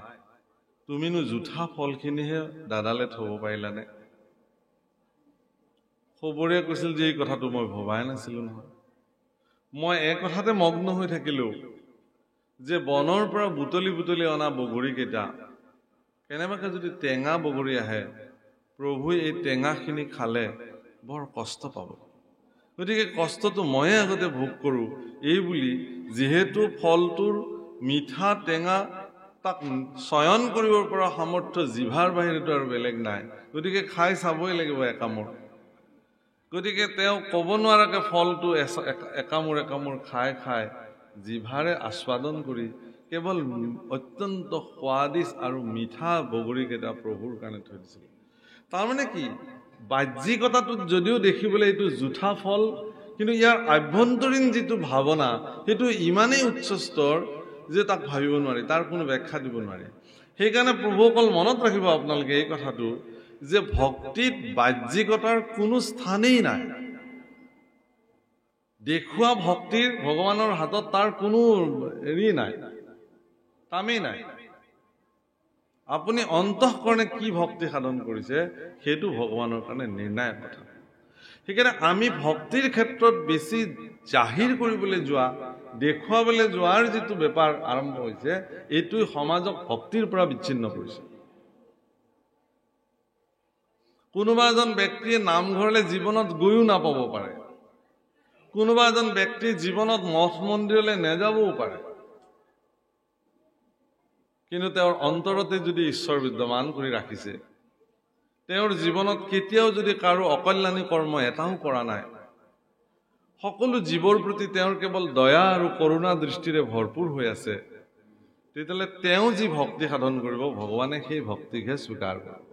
তুমিনো জুঠা ফলখিনিহে দাদালে থব পাৰিলানে? খবৰে কৈছিল যে এই কথাটো মই ভবাই নাছিলো নহয়। মই এই কথাতে মগ্ন হৈ থাকিলো যে বনৰ পৰা বুটলি বুটলি অনা বগৰীকেইটা কেনেবাকে যদি টেঙা বগৰী আহে, প্ৰভুৱে এই টেঙাখিনি খালে বৰ কষ্ট পাব। গতিকে কষ্টটো ময়ে আগতে ভোগ কৰোঁ, এই বুলি যিহেতু ফলটোৰ মিঠা টেঙা তাক চয়ন কৰিব পৰা সামৰ্থ্য জিভাৰ বাহিৰতো আৰু বেলেগ নাই, গতিকে খাই চাবই লাগিব একামোৰ। গতিকে তেওঁ ক'ব নোৱাৰাকে ফলটো একামোৰ একামোৰ খাই খাই জিভাৰে আস্বাদন কৰি কেৱল অত্যন্ত সোৱাদিষ্ট আৰু মিঠা বগৰীকেইটা প্ৰভুৰ কাৰণে থৈ দিছিল। তাৰমানে কি, বাহ্যিকতাটোত যদিও দেখিবলৈ এইটো জুঠা ফল, কিন্তু ইয়াৰ আভ্যন্তৰীণ যিটো ভাৱনা সেইটো ইমানেই উচ্চ স্তৰ যে তাক ভাবিব নোৱাৰি, তাৰ কোনো ব্যাখ্যা দিব নোৱাৰি। সেইকাৰণে প্ৰভুসকল মনত ৰাখিব আপোনালোকে এই কথাটো যে ভক্তিত বাহ্যিকতাৰ কোনো স্থানেই নাই। দেখুওৱা ভক্তিৰ ভগৱানৰ হাতত তাৰ কোনো হেৰি নাই, কামেই নাই। আপুনি অন্তঃকৰণে কি ভক্তি সাধন কৰিছে সেইটো ভগৱানৰ কাৰণে নিৰ্ণায়ক কথা। সেইকাৰণে আমি ভক্তিৰ ক্ষেত্ৰত বেছি জাহিৰ কৰিবলৈ যোৱা, দেখুৱাবলৈ যোৱাৰ যিটো বেপাৰ আৰম্ভ হৈছে, এইটোৱে সমাজক ভক্তিৰ পৰা বিচ্ছিন্ন কৰিছে। কোনোবা এজন ব্যক্তিয়ে নামঘৰলৈ জীৱনত গৈও নাপাব পাৰে, কোনোবা এজন ব্যক্তিৰ জীৱনত মঠ মন্দিৰলৈ নেযাবও পাৰে, কিন্তু তেওঁৰ অন্তৰতে যদি ঈশ্বৰ বিদ্যমান কৰি ৰাখিছে, তেওঁৰ জীৱনত কেতিয়াও যদি কাৰো অকল্যাণী কৰ্ম এটাও কৰা নাই, সকলো জীৱৰ প্ৰতি তেওঁৰ কেৱল দয়া আৰু কৰোণা দৃষ্টিৰে ভৰপূৰ হৈ আছে, তেতিয়াহ'লে তেওঁ যি ভক্তি সাধন কৰিব ভগৱানে সেই ভক্তিকহে স্বীকাৰ কৰিব।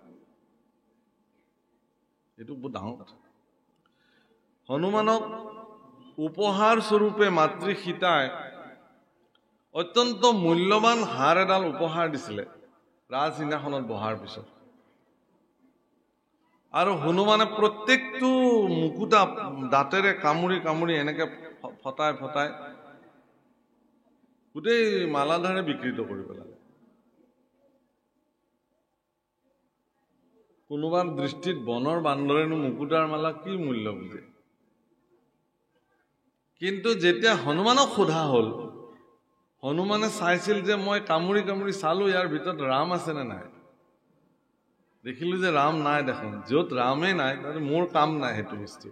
এইটো বহুত ডাঙৰ কথা। হনুমানক উপহাৰ স্বৰূপে মাতৃ সীতাই অত্যন্ত মূল্যৱান হাৰ এডাল উপহাৰ দিছিলে ৰাজসিংহাসনত বহাৰ পিছত। আৰু হনুমানে প্ৰত্যেকটো মুকুতা দাঁতেৰে কামুৰি কামুৰি এনেকে ফটাই ফটাই গোটেই মালাধাৰে বিকৃত কৰি পেলালে। কোনোবাৰ দৃষ্টিত বনৰ বান্দৰেনো মুকুতাৰ মালা কি মূল্য বুজে, কিন্তু যেতিয়া হনুমানক সোধা হ'ল, হনুমানে চাইছিল যে মই কামুৰি কামুৰি চালো ইয়াৰ ভিতৰত ৰাম আছে নে নাই, দেখিলো যে ৰাম নাই দেখোন। য'ত ৰামেই নাই তাতে মোৰ কাম নাই সেইটো বস্তু।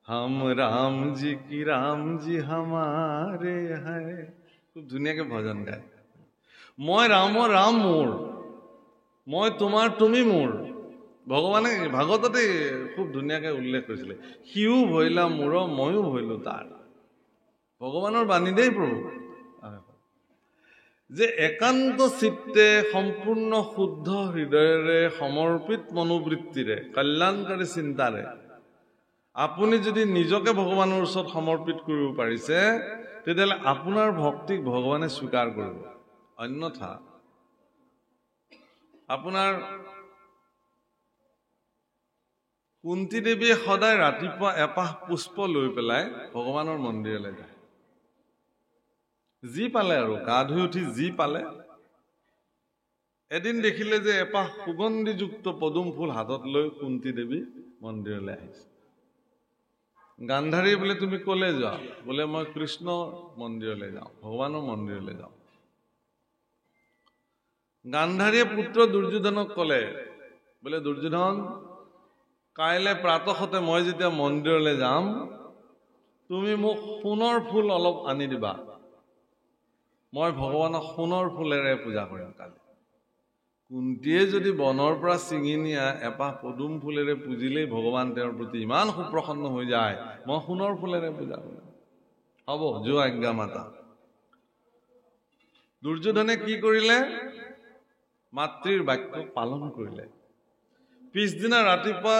হাম ৰাম জি কি ৰাম জি হামাৰে হায়, খুব ধুনীয়াকে ভজন গায়। মই ৰামৰ ৰাম মোৰ, মই তোমাৰ তুমি মোৰ। ভগৱানে ভাগৱততে খুব ধুনীয়াকে উল্লেখ কৰিছিলে, সিও ভৈলা মোৰ ময়ো ভৈলো তাৰ। ভগৱানৰ বাণী দেই প্ৰভু, যে একান্ত চিত্তে সম্পূৰ্ণ শুদ্ধ হৃদয়েৰে সমৰ্পিত মনোবৃত্তিৰে কল্যাণকাৰী চিন্তাৰে আপুনি যদি নিজকে ভগৱানৰ ওচৰত সমৰ্পিত কৰিব পাৰিছে, তেতিয়াহ'লে আপোনাৰ ভক্তিক ভগৱানে স্বীকাৰ কৰিব। অন্যথা আপোনাৰ কুন্তী দেৱীয়ে সদায় ৰাতিপুৱা এপাহ পুষ্প লৈ পেলাই ভগৱানৰ মন্দিৰলৈ যায়। যি পালে আৰু গা ধুই উঠি যি পালে। এদিন দেখিলে যে এপাহ সুগন্ধিযুক্ত পদুম ফুল হাতত লৈ কুন্তী দেৱী মন্দিৰলৈ আহিছে। গান্ধাৰী বোলে তুমি কলে যোৱা? বোলে মই কৃষ্ণ মন্দিৰলৈ যাওঁ, ভগৱানৰ মন্দিৰলৈ যাওঁ। গান্ধাৰীয়ে পুত্ৰ দুৰ্যোধনক কলে, বোলে দুৰ্যোধন, কাইলৈ প্ৰাতঃতে মই যেতিয়া মন্দিৰলৈ যাম, তুমি মোক সোণৰ ফুল অলপ আনি দিবা, মই ভগৱানক সোণৰ ফুলেৰে পূজা কৰিম কালি। কুন্তীয়ে যদি বনৰ পৰা ছিঙি নিয়া এপাহ পদুম ফুলেৰে পূজিলেই ভগৱান তেওঁৰ প্ৰতি ইমান সুপ্ৰসন্ন হৈ যায়, মই সোণৰ ফুলেৰে পূজা কৰিম। হ'ব, যোৱা আজ্ঞা মাতা। দুৰ্যোধনে কি কৰিলে? মাতৃৰ বাক্য পালন কৰিলে। পিছদিনা ৰাতিপুৱা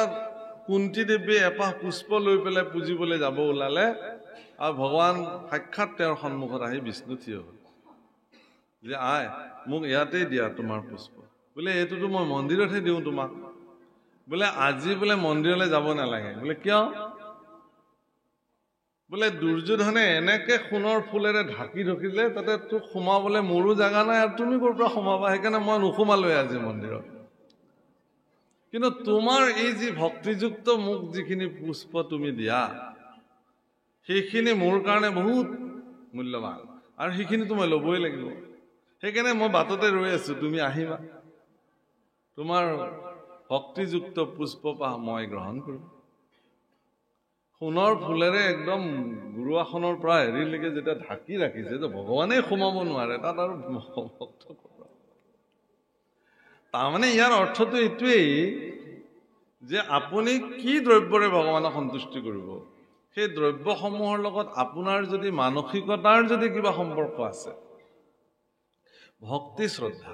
কুন্তী দেৱীয়ে এপাহ পুষ্প লৈ পেলাই পূজিবলৈ যাব ওলালে, আৰু ভগৱান সাক্ষাৎ তেওঁৰ সন্মুখত আহি বিষ্ণু থিয় হ'ল, যে আই মোক ইয়াতেই দিয়া তোমাৰ পুষ্প। বোলে এইটোতো মই মন্দিৰতহে দিওঁ তোমাক। বোলে আজি বোলে মন্দিৰলৈ যাব নালাগে। বোলে কিয়? বোলে দুৰ্যোধনে এনেকে সোণৰ ফুলেৰে ঢাকি ৰখিলে তাতে তোক সোমাবলৈ মোৰো জাগা নাই আৰু তুমি ক'ৰ পৰা সোমাবা, সেইকাৰণে মই নোসোমালোৱে আজি মন্দিৰত। কিন্তু তোমাৰ এই যি ভক্তিযুক্ত মোক যিখিনি পুষ্প তুমি দিয়া, সেইখিনি মোৰ কাৰণে বহুত মূল্যৱান আৰু সেইখিনিতো মই ল'বই লাগিব। সেইকাৰণে মই বাটতে ৰৈ আছো, তুমি আহিবা, তোমাৰ ভক্তিযুক্ত পুষ্পপাহ মই গ্ৰহণ কৰিম। সোণৰ ফুলেৰে একদম গুৰুআসনৰ পৰা হেৰিলৈকে যেতিয়া ঢাকি ৰাখিছে যে ভগৱানেই সোমাব নোৱাৰে, তাত আৰু ভক্ত। তাৰমানে ইয়াৰ অৰ্থটো এইটোৱেই যে আপুনি কি দ্ৰব্যৰে ভগৱানক সন্তুষ্টি কৰিব, সেই দ্ৰব্যসমূহৰ লগত আপোনাৰ যদি মানসিকতাৰ যদি কিবা সম্পৰ্ক আছে, ভক্তি শ্ৰদ্ধা।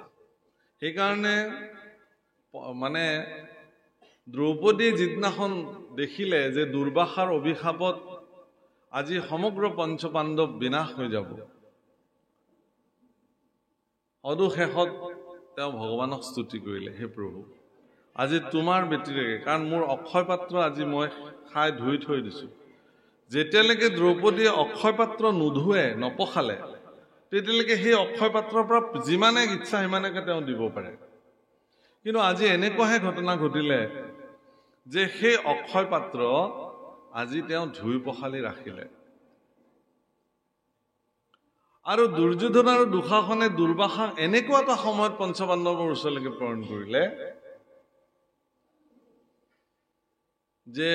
সেইকাৰণে মানে দ্ৰৌপদী যিদিনাখন দেখিলে যে দুৰ্বাসাৰ অভিশাপত আজি সমগ্ৰ পঞ্চপাণ্ডৱ বিনাশ হৈ যাব, অদুশেষত তেওঁ ভগৱানক স্তুতি কৰিলে, হে প্ৰভু আজি তোমাৰ বেটিৰেকে, কাৰণ মোৰ অক্ষয় পাত্ৰ আজি মই খাই ধুই থৈ দিছো। যেতিয়ালৈকে দ্ৰৌপদীয়ে অক্ষয় পাত্ৰ নোধুৱে নপখালে, তেতিয়ালৈকে সেই অক্ষয় পাত্ৰৰ পৰা যিমানে ইচ্ছা সিমানেকে তেওঁ দিব পাৰে। কিন্তু আজি এনেকুৱাহে ঘটনা ঘটিলে যে সেই অক্ষয় পাত্ৰ আজি তেওঁ ধুই পখালি ৰাখিলে। আৰু দুৰ্যোধন আৰু দুঃশাসনে দুৰ্বাসাক এনেকুৱা এটা সময়ত পঞ্চপাণ্ডৱৰ ওচৰলৈকে প্ৰেৰণ কৰিলে যে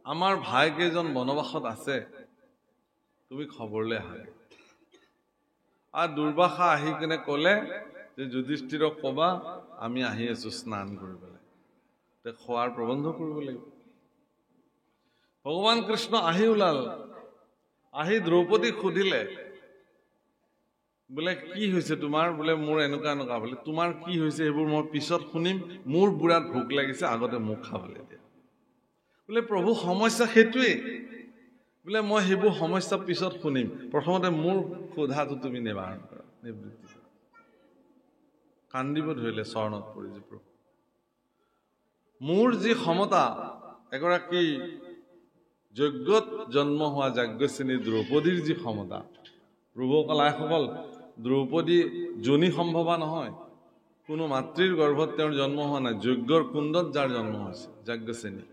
আমাৰ ভাইকেইজন বনবাসত আছে, তুমি খবৰলৈ আহা। আৰু দুৰ্বাসা আহি কিনে ক'লে যে যুধিষ্ঠিৰক ক'বা আমি আহি আছো স্নান কৰিবলৈ, খোৱাৰ প্ৰবন্ধ কৰিব লাগিব। ভগৱান কৃষ্ণ আহি ওলাল, আহি দ্ৰৌপদীক সুধিলে বোলে কি হৈছে তোমাৰ, বোলে মোৰ এনেকুৱা এনেকুৱা, বোলে তোমাৰ কি হৈছে সেইবোৰ মই পিছত শুনিম, মোৰ বুঢ়াত ভোক লাগিছে, আগতে মোক খাবলৈ দিয়া। বোলে প্ৰভু সমস্যা সেইটোৱেই, বোলে মই সেইবোৰ সমস্যা পিছত শুনিম, প্ৰথমতে মোৰ সোধাটো তুমি নিবাৰণ কৰা, নিবৃত্তি কৰা। কান্দিব ধৰিলে চৰণত পৰি, যে প্ৰভু মোৰ যি ক্ষমতা, এগৰাকী যজ্ঞত জন্ম হোৱা যাজ্ঞসেনী দ্ৰৌপদীৰ যি ক্ষমতা, প্ৰভুসকল আইসকল, দ্ৰৌপদী জনী সম্ভৱা নহয়, কোনো মাতৃৰ গৰ্ভত তেওঁৰ জন্ম হোৱা নাই, যজ্ঞৰ কুণ্ডত যাৰ জন্ম হৈছে যাজ্ঞসেনী।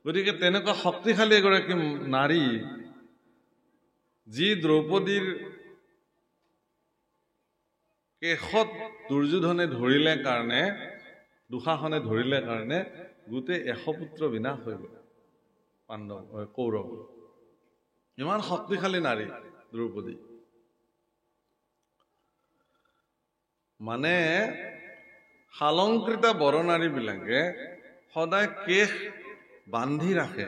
গতিকে তেনেকুৱা শক্তিশালী এগৰাকী নাৰী, যি দ্ৰৌপদীৰ কেশত দুৰ্যোধনে ধৰিলে কাৰণে, দুঃশাসনে ধৰিলে কাৰণে গোটেই 100 পুত্ৰ বিনাশ হৈ গ'ল পাণ্ডৱ কৌৰৱ। ইমান শক্তিশালী নাৰী দ্ৰৌপদী। মানে শালংকৃতা বৰনাৰী বিলাকে সদায় কেশ বান্ধি ৰাখে,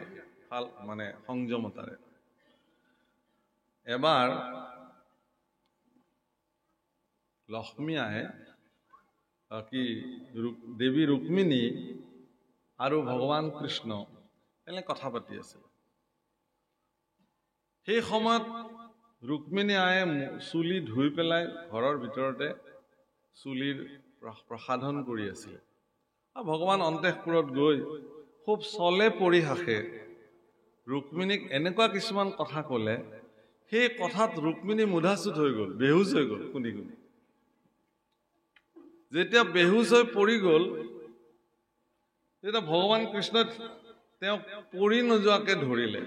মানে সংযমতাৰে। এবাৰ লক্ষ্মী আহে, কি দেৱী ৰুক্মিণী আৰু ভগৱান কৃষ্ণ এনে কথা পাতি আছিল। সেই সময়ত ৰুক্মিণী আয়ে চুলি ধুই পেলাই ঘৰৰ ভিতৰতে চুলিৰ প্ৰসাধন কৰি আছিল। আৰু ভগৱান অন্তঃপুৰত গৈ খুব চলে পৰিহাসে ৰুক্মিণীক এনেকুৱা কিছুমান কথা ক'লে, সেই কথাত ৰুক্মিণী মুধাচুত হৈ গ'ল, বেহুচ হৈ গ'ল শুনি শুনি। যেতিয়া বেহুচ হৈ পৰি গ'ল, তেতিয়া ভগৱান কৃষ্ণই তেওঁক পৰি নোযোৱাকে ধৰিলে।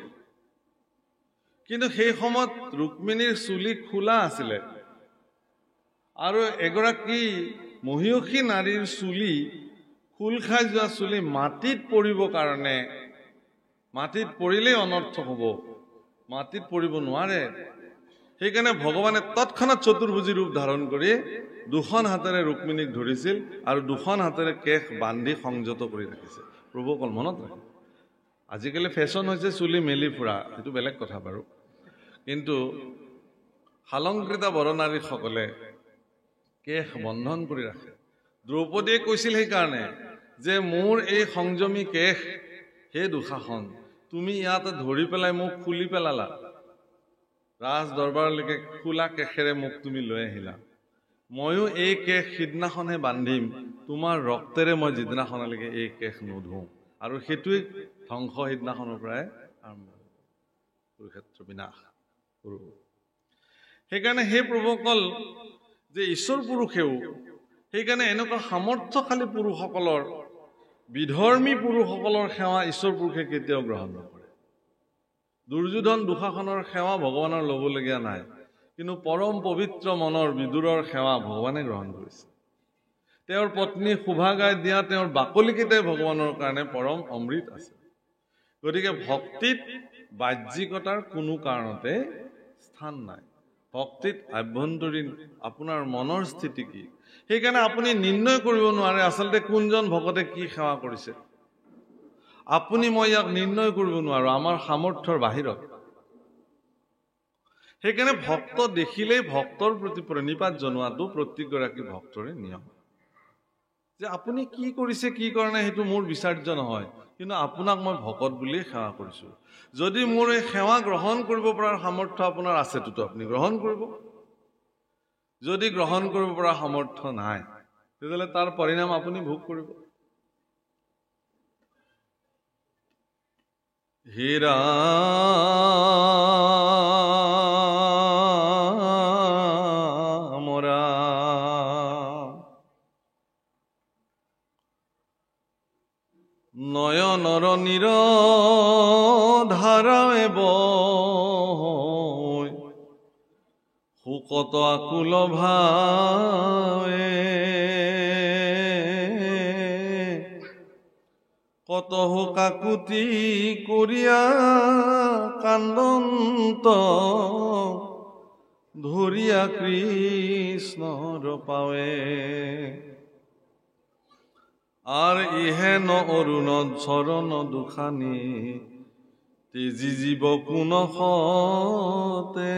কিন্তু সেই সময়ত ৰুক্মিণীৰ চুলি খোলা আছিলে, আৰু এগৰাকী মহিয়সী নাৰীৰ চুলি, খোল খাই যোৱা চুলি মাটিত পৰিব কাৰণে, মাটিত পৰিলেই অনৰ্থ হ'ব, মাটিত পৰিব নোৱাৰে। সেইকাৰণে ভগৱানে তৎক্ষণাৎ চতুৰ্ভুজী ৰূপ ধাৰণ কৰি দুখন হাতেৰে ৰুক্মিণীক ধৰিছিল আৰু দুখন হাতেৰে কেশ বান্ধি সংযত কৰি ৰাখিছে। প্ৰভু অকল মনত ৰাখে। আজিকালি ফেশ্বন হৈছে চুলি মেলি ফুৰা, সেইটো বেলেগ কথা বাৰু, কিন্তু শালংকৃতা বৰনাৰীসকলে কেশ বন্ধন কৰি ৰাখে। দ্ৰৌপদীয়ে কৈছিল সেইকাৰণে যে মোৰ এই সংযমী কেশ, হে দুঃশাসন, তুমি ইয়াতে ধৰি পেলাই মোক খুলি পেলালা, ৰাজ দৰবাৰলৈকে খোলা কেশেৰে মোক তুমি লৈ আহিলা। ময়ো এই কেশ সিদিনাখনহে বান্ধিম, তোমাৰ ৰক্তেৰে মই যিদিনাখনলৈকে এই কেশ নোধোঁ। আৰু সেইটোৱে ধ্বংস সিদিনাখনৰ পৰাই আৰম্ভ হ'ব। কুৰুক্ষেত্ৰ বিনাশ কৰো। সেইকাৰণে সেই প্ৰভুসকল যে ঈশ্বৰ পুৰুষেও সেইকাৰণে এনেকুৱা সামৰ্থ্যশালী পুৰুষসকলৰ বিধৰ্মী পুৰুষসকলৰ সেৱা ঈশ্বৰ পুৰুষে কেতিয়াও গ্ৰহণ নকৰে। দুৰ্যোধন দুঃশাসনৰ সেৱা ভগৱানৰ ল'বলগীয়া নাই, কিন্তু পৰম পবিত্ৰ মনৰ বিদুৰৰ সেৱা ভগৱানে গ্ৰহণ কৰিছে। তেওঁৰ পত্নী শোভাগাই দিয়া তেওঁৰ বাকলিকেইটাই ভগৱানৰ কাৰণে পৰম অমৃত আছে। গতিকে ভক্তিত বাহ্যিকতাৰ কোনো কাৰণতে স্থান নাই। ভক্তিত আভ্যন্তৰীণ আপোনাৰ মনৰ স্থিতি কি, সেইকাৰণে আপুনি নিৰ্ণয় কৰিব নোৱাৰে আচলতে কোনজন ভকতে কি সেৱা কৰিছে। আপুনি মই ইয়াক নিৰ্ণয় কৰিব নোৱাৰো, আমাৰ সামৰ্থ্যৰ বাহিৰত। সেইকাৰণে ভক্ত দেখিলেই ভক্তৰ প্ৰতি প্ৰণিপাত জনোৱাটো প্ৰত্যেকগৰাকী ভক্তৰে নিয়ম। যে আপুনি কি কৰিছে কি কৰা নাই সেইটো মোৰ বিচাৰ্য নহয়, কিন্তু আপোনাক মই ভকত বুলিয়ে সেৱা কৰিছো। যদি মোৰ এই সেৱা গ্ৰহণ কৰিব পৰাৰ সামৰ্থ্য আপোনাৰ আছে, তো আপুনি গ্ৰহণ কৰিব। যদি গ্ৰহণ কৰিব পৰা সামৰ্থ্য নাই, তেতিয়াহ'লে তাৰ পৰিণাম আপুনি ভোগ কৰিব। হে ৰাম ৰাম নয়নৰ নিৰধাৰাৱে বৈ শোকত আকুল ভাৱে কত কাকুতি কৰিয়া কান্দন্ত ধৰিয়া কৃষ্ণৰ পাৱে আৰ ইহেন অৰুণত চৰণ দুখানি তেজি জীৱ কোন সতে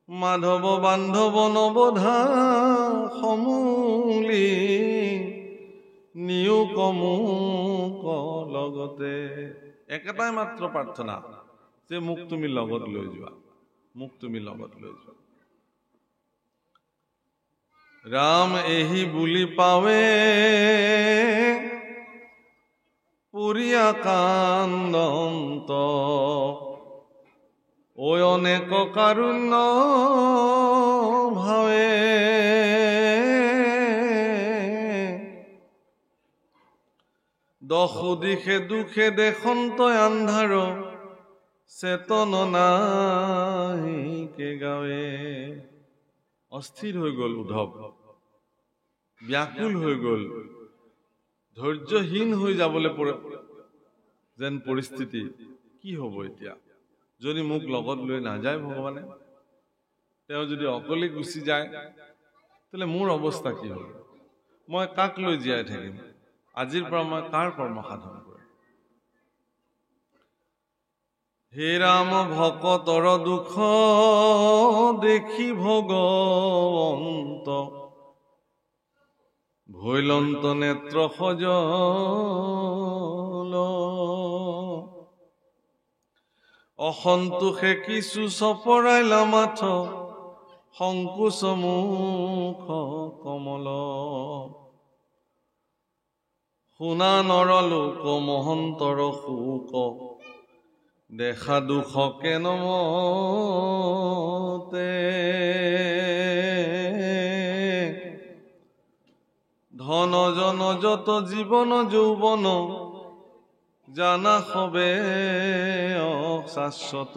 মাধৱ বান্ধৱ নৱধা সমূলি নিয়োগ মোক লগতে। একেটাই মাত্ৰ প্ৰাৰ্থনা যে মোক তুমি লগত লৈ যোৱা, মোক তুমি লগত লৈ যোৱা। ৰাম এহি বুলি পাৱে পুৰিয়া কান্দন্ত ঐ অনেক কাৰুণ্য ভাৱে দশ দিশে দুখে দেখন্ত আন্ধাৰ চেতন নাই কে গাৱে। অস্থিৰ হৈ গ'ল উদ্ধৱ, ব্যাকুল হৈ গ'ল, ধৈৰ্যহীন হৈ যাবলৈ যেন পৰিস্থিতি। কি হ'ব এতিয়া যদি মোক লগত লৈ নাযায় ভগৱানে? তেওঁ যদি অকলে গুচি যায় তেতিয়াহ'লে মোৰ অৱস্থা কি হ'ব? মই কাক লৈ জীয়াই থাকিম? আজিৰ পৰা মই কাৰ কৰ্ম সাধন কৰিম? হে ৰাম ভকতৰ দুখ দেখি ভগৱন্ত ভৈলন্ত নেত্ৰ সজল অসন্তোষে কিছু চপৰাইলা মাথ সংকোচ মুখ কমল শুনা নৰলোক মহন্তৰ শোক দেখা দুখ কেন মতে ধন জন যত জীৱন যৌৱন জানা হবে শাশ্বত।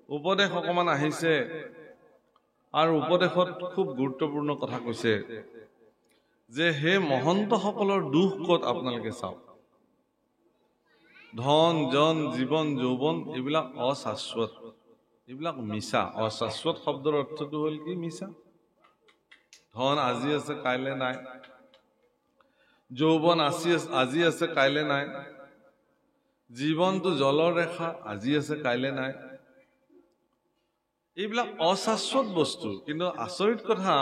উপদেশ অকমান আহিছে আৰু উপদেশত খুব গুৰুত্বপূৰ্ণ কথা কৈছে যে হে মহন্তসকলৰ দুখ ক'ত আপোনালোকে চাওক। ধন জন জীৱন যৌৱন এইবিলাক অশাশ্বত, এইবিলাক মিছা। অশাশ্বত শব্দৰ অৰ্থটো হ'ল কি? মিছা। ধন আজি আছে কাইলৈ নাই, যৌৱন আজি আছে কাইলৈ নাই, জীৱনটো জলৰ ৰেখা, আজি আছে কাইলৈ নাই। এইবিলাক অশাশ্বত বস্তু। কিন্তু আচৰিত কথা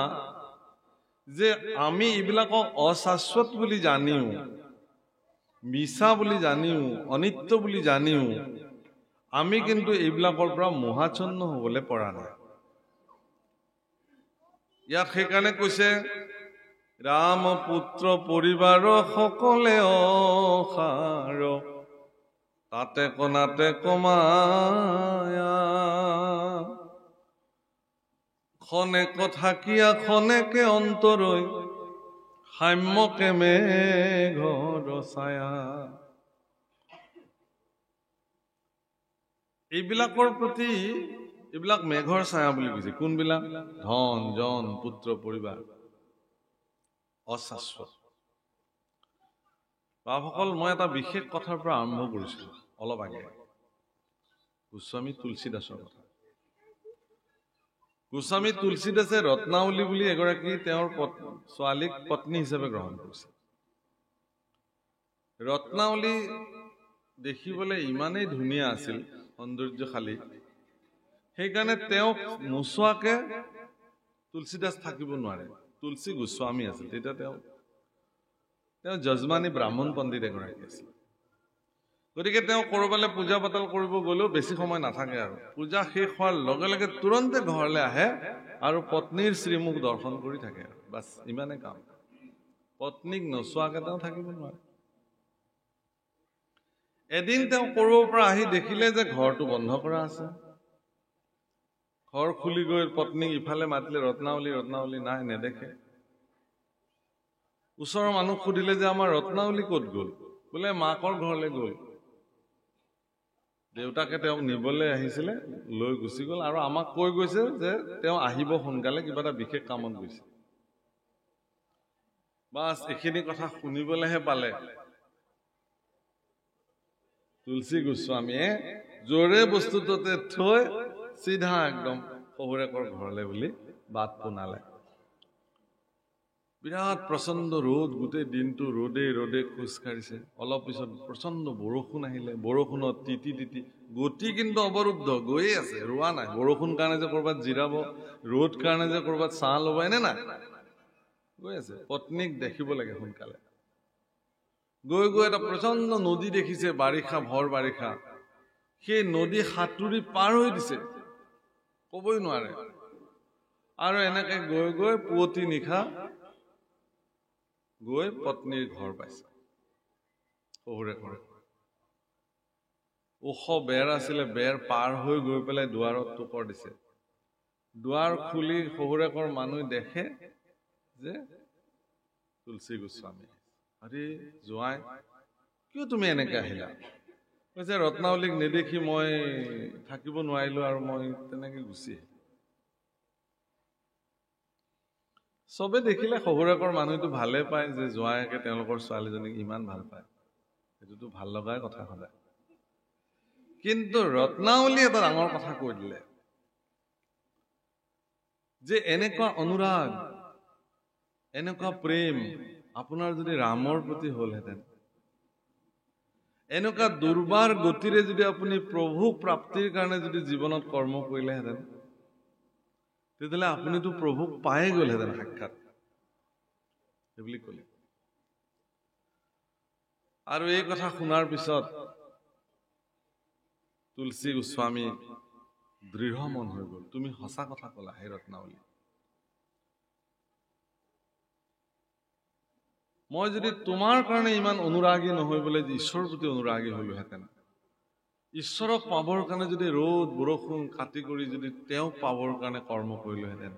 যে আমি এইবিলাকক অশাশ্বত বুলি জানিও, মিছা বুলি জানিও, অনিত্য বুলি জানিও আমি কিন্তু এইবিলাকৰ পৰা মোহাচ্ছন্ন হবলৈ পৰা নাই। ইয়াক সেইকাৰণে কৈছে ৰাম পুত্ৰ পৰিবাৰ সকলে অসাৰ তাতে কনাতে কমায়া খনেক থাকিয়া খনেকে অন্তৰৈ সাম্যকে মেঘৰ ছায়া। এইবিলাকৰ প্ৰতি এইবিলাক মেঘৰ ছায়া বুলি কৈছে। কোনবিলাক? ধন জন পুত্ৰ পৰিবাৰ অশাশ্বত। বাপসকল, মই এটা বিশেষ কথাৰ পৰা আৰম্ভ কৰিছিলো অলপ আগে, গোস্বামী তুলসীদাসৰ কথা। গোস্বামী তুলসীদাসে ৰত্নাৱলী বুলি এগৰাকী তেওঁৰ ছোৱালীক পত্নী হিচাপে গ্ৰহণ কৰিছে। ৰত্নাৱলী দেখিবলৈ ইমানেই ধুনীয়া আছিল, সৌন্দৰ্যশালী, সেইকাৰণে তেওঁক নোচোৱাকে তুলসীদাস থাকিব নোৱাৰে। তুলসী গোস্বামী আছিল, তেতিয়া তেওঁ যজমানী ব্ৰাহ্মণ পণ্ডিত এগৰাকী আছিল। গতিকে তেওঁ কৰবালৈ পূজা পাতল কৰিব গলেও বেছি সময় নাথাকে, আৰু পূজা শেষ হোৱাৰ লগে লগে তুৰন্তে ঘৰলৈ আহে আৰু পত্নীৰ শ্ৰীমুখ দৰ্শন কৰি থাকে। বাছ ইমানে কাম। পত্নীক নোচোৱাকে তেওঁ থাকিব নোৱাৰে। এদিন তেওঁ কৰবাৰ পৰা আহি দেখিলে যে ঘৰটো বন্ধ কৰা আছে। ঘৰ খুলি গৈ পত্নীক ইফালে মাতিলে, ৰত্নাৱলী ৰত্নাৱলী, নাই, নেদেখে। ওচৰৰ মানুহ সুধিলে যে আমাৰ ৰত্নাৱলী ক'ত গ'ল? বোলে মাকৰ ঘৰলৈ গ'ল, দেউতাকে তেওঁক নিবলৈ আহিছিলে, লৈ গুচি গ'ল, আৰু আমাক কৈ গৈছে যে তেওঁ আহিব সোনকালে, কিবা এটা বিশেষ কামত গৈছে। বাছ এইখিনি কথা শুনিবলৈহে পালে তুলসী গোস্বামীয়ে জোৰে বস্তুটোতে থৈ চিধা একদম শহুৰেকৰ ঘৰলৈ বুলি বাট পোনালে। বিৰাট প্ৰচণ্ড ৰ'দ, গোটেই দিনটো ৰ'দে ৰ'দে খোজ কাঢ়িছে। অলপ পিছত প্ৰচণ্ড বৰষুণ আহিলে। বৰষুণত তিতি তিতি গতি কিন্তু অৱৰুদ্ধ, গৈয়ে আছে, ৰোৱা নাই। বৰষুণ কাৰণে যে কৰবাত জিৰাব, ৰ'দ কাৰণে যে কৰবাত ছাঁ ল'ব, এনে নাই, গৈ আছে। পত্নীক দেখিব লাগে সোনকালে। গৈ গৈ এটা প্ৰচণ্ড নদী দেখিছে, বাৰিষা, ভৰ বাৰিষা। সেই নদী সাঁতুৰি পাৰ হৈ দিছে, কবই নোৱাৰে। আৰু এনেকে গৈ গৈ পুৱতি নিশা গৈ পত্নীৰ ঘৰ পাইছে। শহুৰে ঘৰ ওখ বেৰ আছিলে, বেৰ পাৰ হৈ গৈ পেলাই দুৱাৰত টোকৰ দিছে। দুৱাৰ খুলি শহুৰেকৰ মানুহ দেখে যে তুলসী গোস্বামী। আৰে জোঁৱাই, কিয় তুমি এনেকে আহিলা? কৈছে ৰত্নাৱলীক নেদেখি মই থাকিব নোৱাৰিলো আৰু মই তেনেকে গুচি আহিলো। চবে দেখিলে শহুৰেকৰ মানুহটো ভালে পায় যে জোঁৱায়েকে তেওঁলোকৰ ছোৱালীজনীক ইমান ভাল পায়, সেইটোতো ভাল লগাই কথা সদায়। কিন্তু ৰত্নাৱলী এটা ডাঙৰ কথা কৈ দিলে যে এনেকুৱা অনুৰাগ, এনেকুৱা প্ৰেম আপোনাৰ যদি ৰামৰ প্ৰতি হলহেঁতেন, এনেকুৱা দুৰ্বাৰ গতিৰে যদি আপুনি প্ৰভু প্ৰাপ্তিৰ কাৰণে যদি জীৱনত কৰ্ম কৰিলেহেঁতেন, তেতিয়াহ'লে আপুনিতো প্ৰভুক পায়ে গ'লহেঁতেন সাক্ষাৎ, সেইবুলি ক'লে। আৰু এই কথা শুনাৰ পিছত তুলসী গোস্বামী দৃঢ় মন হৈ গ'ল। তুমি সঁচা কথা ক'লা হে ৰত্নাৱলী। মই যদি তোমাৰ কাৰণে ইমান অনুৰাগী নহয় বোলে, ঈশ্বৰৰ প্ৰতি অনুৰাগী হলোহেঁতেন, ঈশ্বৰক পাবৰ কাৰণে যদি ৰ'দ বৰষুণ কাটি কৰি যদি তেওঁক পাবৰ কাৰণে কৰ্ম কৰিলোহেঁতেন,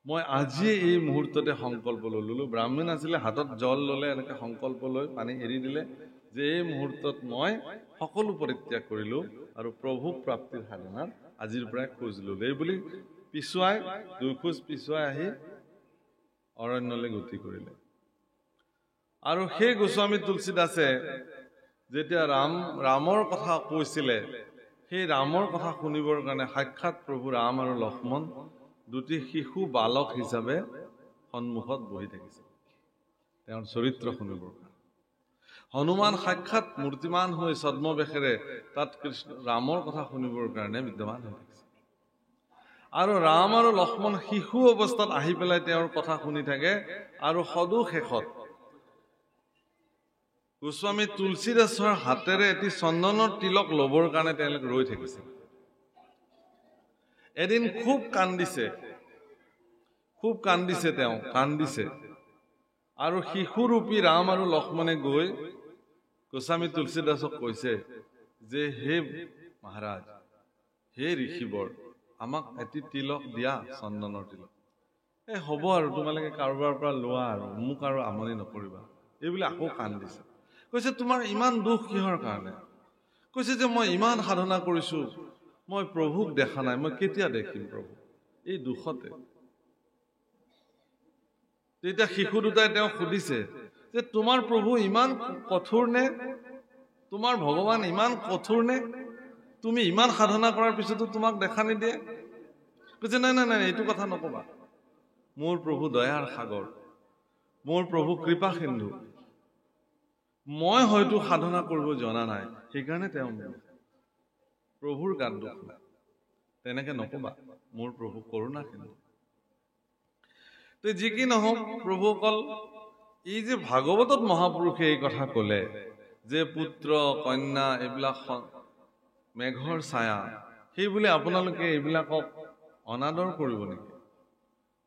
মই আজিয়ে এই মুহূৰ্ততে সংকল্প ললো। ব্ৰাহ্মণ আছিলে, হাতত জল ললে, এনেকে সংকল্প লৈ পানী এৰি দিলে যে এই মুহূৰ্তত মই সকলো পৰিত্যাগ কৰিলো আৰু প্ৰভু প্ৰাপ্তিৰ সাধনাত আজিৰ পৰাই খোজ ললো। এই বুলি পিছুৱাই 2 খোজ পিছুৱাই আহি অৰণ্যলৈ গতি কৰিলে। আৰু সেই গোস্বামী তুলসীদাসে যেতিয়া ৰামৰ কথা কৈছিলে, সেই ৰামৰ কথা শুনিবৰ কাৰণে সাক্ষাৎ প্ৰভু ৰাম আৰু লক্ষ্মণ দুটি শিশু বালক হিচাপে সন্মুখত বহি থাকিছে তেওঁৰ চৰিত্ৰ শুনিবৰ কাৰণে। হনুমান সাক্ষাৎ মূৰ্তিমান হৈ ছদ্মবেশেৰে তাত ৰামৰ কথা শুনিবৰ কাৰণে বিদ্যমান হৈ থাকিছে। আৰু ৰাম আৰু লক্ষ্মণ শিশু অৱস্থাত আহি পেলাই তেওঁৰ কথা শুনি থাকে। আৰু সদু শেষত গোস্বামী তুলসীদাসৰ হাতেৰে এটি চন্দনৰ তিলক লবৰ কাৰণে তেওঁলোক ৰৈ থাকিছে। এদিন খুব কান্দিছে, খুব কান্দিছে, তেওঁ কান্দিছে। আৰু শিশুৰূপী ৰাম আৰু লক্ষ্মণে গৈ গোস্বামী তুলসীদাসক কৈছে যে হে মহাৰাজ, হে ঋষিবৰ, আমাক এটি তিলক দিয়া, চন্দনৰ তিলক। হ'ব আৰু তোমালোকে কাৰোবাৰ পৰা লোৱা, আৰু মোক আৰু আমনি নকৰিবা, এইবুলি আকৌ কান্দিছে। কৈছে তোমাৰ ইমান দুখ কিহৰ কাৰণে? কৈছে যে মই ইমান সাধনা কৰিছো, মই প্ৰভুক দেখা নাই, মই কেতিয়া দেখিম প্ৰভু? এই দুখতে। তেতিয়া শিশু দুটাই তেওঁক সুধিছে যে তোমাৰ প্ৰভু ইমান কঠোৰ নে? তোমাৰ ভগৱান ইমান কঠোৰ নে? তুমি ইমান সাধনা কৰাৰ পিছতো তোমাক দেখা নিদিয়ে? কৈছে নাই নাই নাই, এইটো কথা নকবা। মোৰ প্ৰভু দয়াৰ সাগৰ, মোৰ প্ৰভু কৃপা সিন্ধু। মই হয়তো সাধনা কৰিব জনা নাই, সেইকাৰণে তেওঁ প্ৰভুৰ গাত দুখ নাই। তেনেকে নকবা, মোৰ প্ৰভু কৰোণা সিন্ধু। যি কি নহওক প্ৰভুসকল, এই যে ভাগৱতত মহাপুৰুষে এই কথা কলে যে পুত্ৰ কন্যা এইবিলাক মেঘৰ ছায়া, সেই বুলি আপোনালোকে এইবিলাকক অনাদৰ কৰিব নেকি?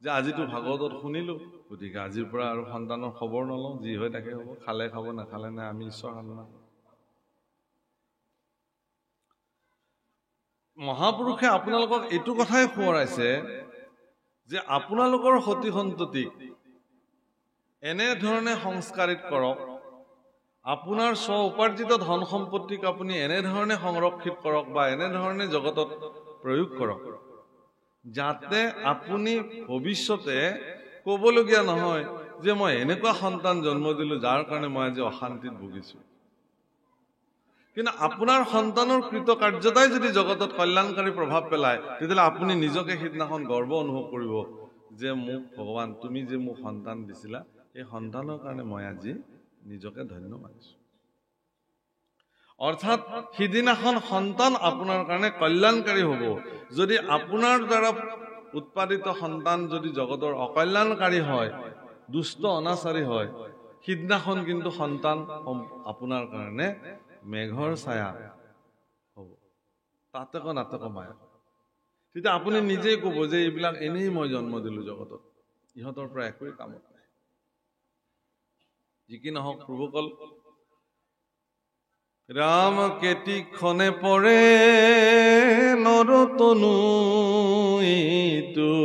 যে আজিতো ভাগৱতত শুনিলো, গতিকে আজিৰ পৰা আৰু সন্তানৰ খবৰ নলওঁ, যি হয় তাকে হ'ব, খালে খাব, নাখালে নাই, আমি ঈশ্বৰ সাধনা কৰোঁ। মহাপুৰুষে আপোনালোকক এইটো কথাই সোঁৱৰাইছে যে আপোনালোকৰ সতি সন্ততিক এনেধৰণে সংস্কাৰিত কৰক, আপোনাৰ স্ব উপাৰ্জিত ধন সম্পত্তিক আপুনি এনেধৰণে সংৰক্ষিত কৰক বা এনেধৰণে জগতত প্ৰয়োগ কৰক, যাতে আপুনি ভৱিষ্যতে ক'বলগীয়া নহয় যে মই এনেকুৱা সন্তান জন্ম দিলো যাৰ কাৰণে মই আজি অশান্তিত ভুগিছো। কিন্তু আপোনাৰ সন্তানৰ কৃতকাৰ্যতাই যদি জগতত কল্যাণকাৰী প্ৰভাৱ পেলায়, তেতিয়াহ'লে আপুনি নিজকে সিদিনাখন গৰ্ব অনুভৱ কৰিব যে মোক ভগৱান, তুমি যে মোক সন্তান দিছিলা, এই সন্তানৰ কাৰণে মই আজি নিজকে ধন্য মানিছো। অৰ্থাৎ সিদিনাখন সন্তান আপোনাৰ কাৰণে কল্যাণকাৰী হ'ব। যদি আপোনাৰ দ্বাৰা উৎপাদিত সন্তান যদি জগতৰ অকল্যাণকাৰী হয়, দুষ্ট অনাচাৰী হয়, সিদিনাখন কিন্তু সন্তান আপোনাৰ কাৰণে মেঘৰ ছায়া হ'ব, তাতক নাটক মায়া। তেতিয়া আপুনি নিজেই ক'ব যে এইবিলাক এনেই মই জন্ম দিলো জগতত, ইহঁতৰ পৰা একোৱেই কামত নাই। যি কি নহওক প্ৰভুসকল, ৰাম কেতিক্ষণে পৰে নৰতনু ইটো,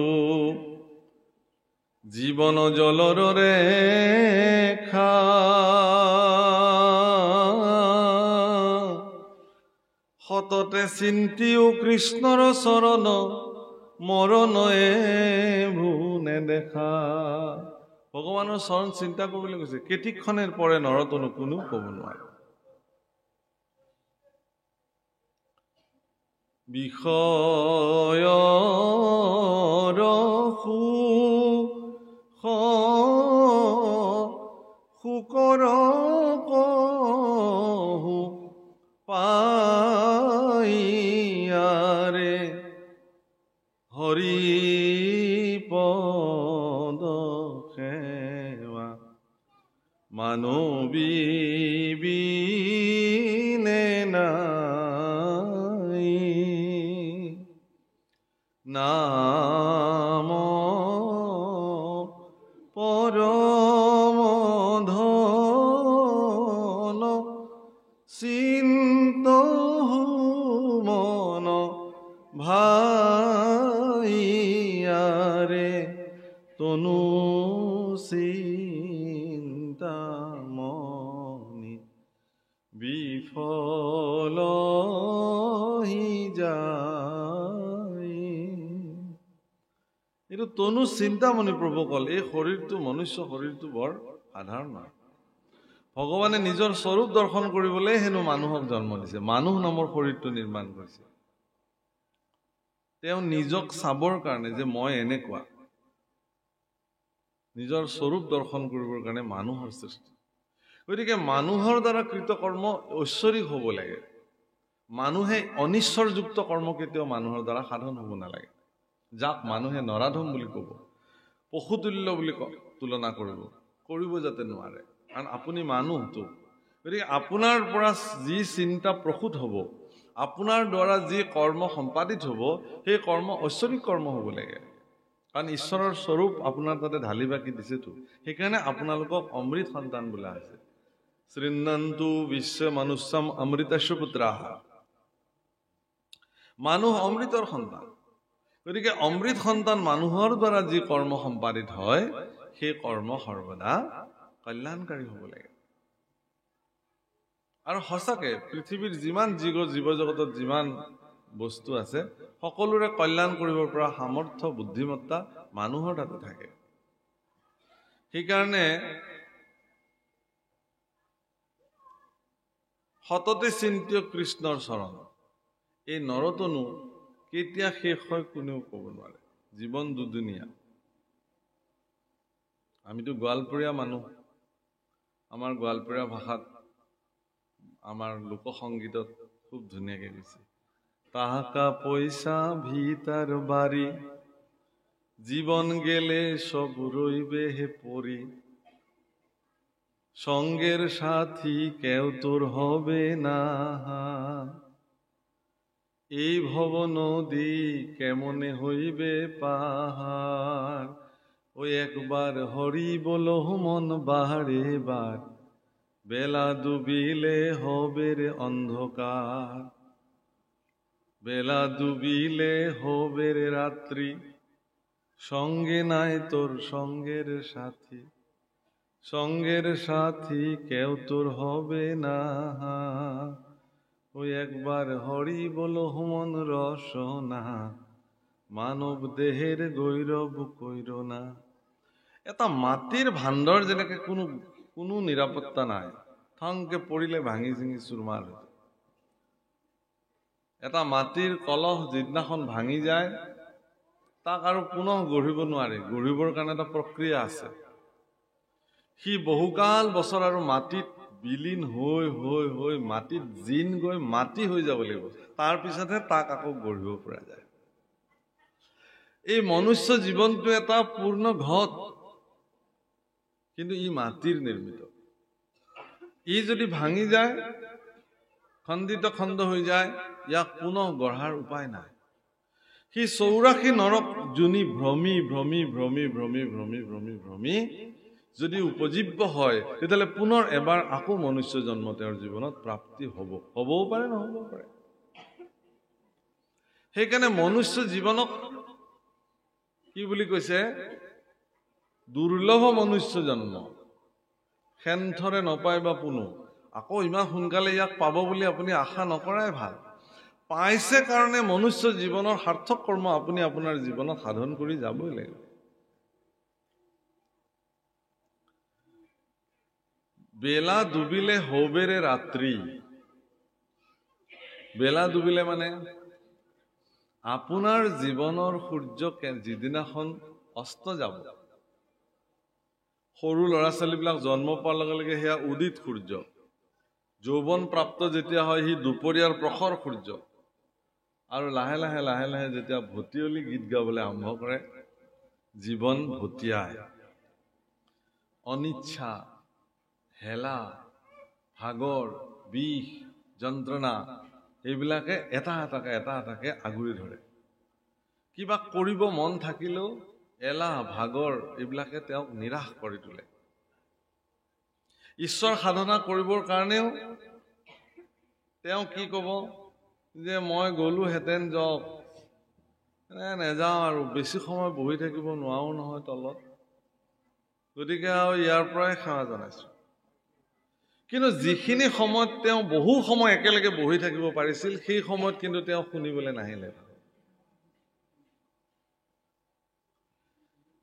জীৱন জলৰ ৰেখা, সততে চিন্তিও কৃষ্ণৰ চৰণ, মৰণে ভুনে দেখা। ভগৱানৰ চৰণ চিন্তা কৰিবলৈ কৈছে। কেতিক্ষণে পৰে নৰতনু, কোনো ক'ব নোৱাৰে। বিষয়ৰ শুকৰ কহু পাইয়াৰে, হৰি পদ সেৱা মানৱী বিনে নাই, নাম পৰম ধন, চিন্তহু মন ভাইয়াৰে, তনু চিন্তামণি বিফল যায়। এইটো তনু চিন্তামণি প্ৰভুসকল। এই শৰীৰটো, মনুষ্য শৰীৰটো বৰ সাধাৰণ নহয়। ভগৱানে নিজৰ স্বৰূপ দৰ্শন কৰিবলৈ হেনো মানুহক জন্ম দিছে, মানুহ নামৰ শৰীৰটো নিৰ্মাণ কৰিছে। তেওঁ নিজক চাবৰ কাৰণে যে মই এনেকুৱা, নিজৰ স্বৰূপ দৰ্শন কৰিবৰ কাৰণে মানুহৰ সৃষ্টি। গতিকে মানুহৰ দ্বাৰা কৃত কৰ্ম ঐশ্বৰিক হ'ব লাগে। মানুহে অনিশ্বৰযুক্ত কৰ্ম কেতিয়াও মানুহৰ দ্বাৰা সাধন হ'ব নালাগে। যাক মানুহে নৰাধম বুলি ক'ব, পশুতুল্য বুলি তুলনা কৰিব যাতে নোৱাৰে, কাৰণ আপুনি মানুহটো। গতিকে আপোনাৰ পৰা যি চিন্তা প্ৰসূত হ'ব, আপোনাৰ দ্বাৰা যি কৰ্ম সম্পাদিত হ'ব, সেই কৰ্ম ঐশ্বৰিক কৰ্ম হ'ব লাগে। কাৰণ ঈশ্বৰৰ স্বৰূপ আপোনাৰ তাতে ঢালি বাকি দিছেতো, সেইকাৰণে আপোনালোকক অমৃত সন্তান বোলা হৈছে। শৃণ্বন্তু বিশ্ব মনুষ্যম অমৃতস্য পুত্ৰাঃ। মানুহ অমৃতৰ সন্তান। গতিকে অমৃত সন্তান মানুহৰ দ্বাৰা যি কৰ্ম সম্পাদিত হয়, সেই কৰ্ম সৰ্বদা কল্যাণকাৰী হ'ব লাগে। আৰু সঁচাকে পৃথিৱীৰ যিমান জীৱ জগতত যিমান বস্তু আছে, সকলোৰে কল্যাণ কৰিব পৰা সামৰ্থ্য বুদ্ধিমত্তা মানুহৰ তাতে থাকে। সেইকাৰণে সততে চিন্ত্য কৃষ্ণৰ চৰণ, এই নৰতনু কেতিয়া শেষ হয় কোনেও ক'ব নোৱাৰে। জীৱন দুদিনীয়া। আমিতো গোৱালপৰীয়া মানুহ, আমাৰ গোৱালপৰীয়া ভাষাত আমাৰ লোকসংগীতত খুব ধুনীয়াকে কৈছে, টাকা পয়সা ভিতার বাড়ি জীবন গেলে সব রইবে হে পরি, সঙ্গের সাথী কেউ তোর হবে না, এই ভব নদী কেমনে হইবে পাহাড়, ওই একবার হরি বলো মন বাহারে বার, বেলা ডুবিলে হবে রে অন্ধকার, বেলা ডুবিলে হবে রে রাত্রি, সঙ্গে নাই তোর সঙ্গের সাথী, সঙ্গের সাথী কেউ তোর হবে না, ওই একবার হরি বলো মন রসনা, মানৱ দেহেৰ গৈৰৱ কইৰ না। এটা মাটিৰ ভাণ্ডৰ যেনেকে কোনো নিৰাপত্তা নাই, থংকে পৰিলে ভাঙি চিঙি চুৰমাৰ হৈ যায়। এটা মাটিৰ কলহ যিদিনাখন ভাঙি যায়, তাক আৰু পুনৰ গঢ়িব নোৱাৰে। গঢ়িবৰ কাৰণে এটা প্ৰক্ৰিয়া আছে। সি বহুকাল বছৰ আৰু মাটিত বিলীন হৈ হৈ হৈ মাটিত জিন গৈ মাটি হৈ যাব লাগিব, তাৰ পিছতহে তাক আকৌ গঢ়িব পৰা যায়। এই মনুষ্য জীৱনটো এটা পূৰ্ণ ঘট, কিন্তু ই মাটিৰ নিৰ্মিত। ই যদি ভাঙি যায়, খণ্ডিত খণ্ড হৈ যায়, ইয়াক পুনৰ গঢ়াৰ উপায় নাই। সি 84 নৰক যোনি ভ্ৰমি ভ্ৰমি ভ্ৰমি ভ্ৰমি ভ্ৰমি ভ্ৰমি ভ্ৰমি যদি উপজীব্য হয়, তেতিয়াহ'লে পুনৰ এবাৰ আকৌ মনুষ্য জন্ম তেওঁৰ জীৱনত প্ৰাপ্তি হ'বও পাৰে, নহ'বও পাৰে। সেইকাৰণে মনুষ্য জীৱনক কি বুলি কৈছে? দুৰ্লভ মনুষ্য জন্ম, সেনথৰে নপায় বা পুনো। আকৌ ইমান সোনকালে ইয়াক পাব বুলি আপুনি আশা নকৰাই ভাল। পাইছে কাৰণে মনুষ্য জীৱনৰ সাৰ্থক কৰ্ম আপুনি আপোনাৰ জীৱনত সাধন কৰি যাবই লাগিব। বেলা ডুবিলে হবেৰে ৰাত্ৰি। বেলা ডুবিলে মানে আপোনাৰ জীৱনৰ সূৰ্য যিদিনাখন অস্ত যাব, সৰু ল'ৰা ছোৱালীবিলাক জন্ম পোৱাৰ লগে লগে সেয়া উদিত সূৰ্য। যৌৱন প্ৰাপ্ত যেতিয়া হয়, সি দুপৰীয়াৰ প্ৰখৰ সূৰ্য। আৰু লাহে লাহে লাহে লাহে যেতিয়া ভটিয়লি গীত গাবলৈ আৰম্ভ কৰে, জীৱন ভটিয়ায়। অনিচ্ছা, হেলা, ভাগৰ, বিষ, যন্ত্ৰণা এইবিলাকে এটা এটাকে আগুৰি ধৰে। কিবা কৰিব মন থাকিলেও এলাহ, ভাগৰ এইবিলাকে তেওঁক নিৰাশ কৰি তোলে। ঈশ্বৰ সাধনা কৰিবৰ কাৰণেও তেওঁ কি ক'ব যে মই গ'লোহেঁতেন, যাওক, নেযাওঁ আৰু, বেছি সময় বহি থাকিব নোৱাৰো নহয় তলত, গতিকে আৰু ইয়াৰ পৰাই সেৱা জনাইছো। কিন্তু যিখিনি সময়ত তেওঁ বহু সময় একেলগে বহি থাকিব পাৰিছিল, সেই সময়ত কিন্তু তেওঁ শুনিবলৈ নাহিলে।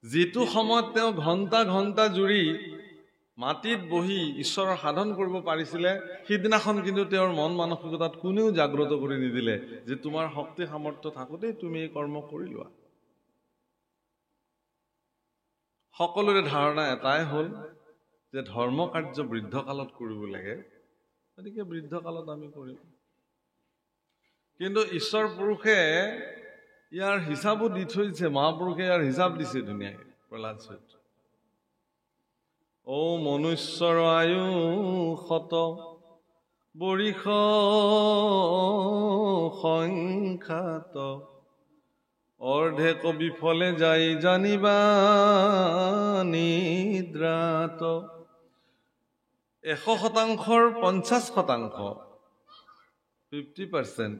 যিটো সময়ত তেওঁ ঘণ্টা ঘণ্টা জুৰি মাটিত বহি ঈশ্বৰৰ সাধন কৰিব পাৰিছিলে, সিদিনাখন কিন্তু তেওঁৰ মন মানসিকতাত কোনেও জাগ্ৰত কৰি নিদিলে যে তোমাৰ শক্তি সামৰ্থ্য থাকোতেই তুমি এই কৰ্ম কৰি লোৱা। সকলোৰে ধাৰণা এটাই হ'ল যে ধৰ্ম কাৰ্য বৃদ্ধ কালত কৰিব লাগে, গতিকে বৃদ্ধ কালত আমি কৰিম। কিন্তু ঈশ্বৰ পুৰুষে ইয়াৰ হিচাপো দি থৈছে, মহাপুৰুষে ইয়াৰ হিচাপ দিছে ধুনীয়াকে। প্ৰহ্লাদ চৰিত্ৰ, ও মনুষ্যৰ আয়ু শত বৰিষ সংখ্যাত, অৰ্ধেক বিফলে যাই জানিবা নিদ্ৰাত 100%ৰ 50% 50%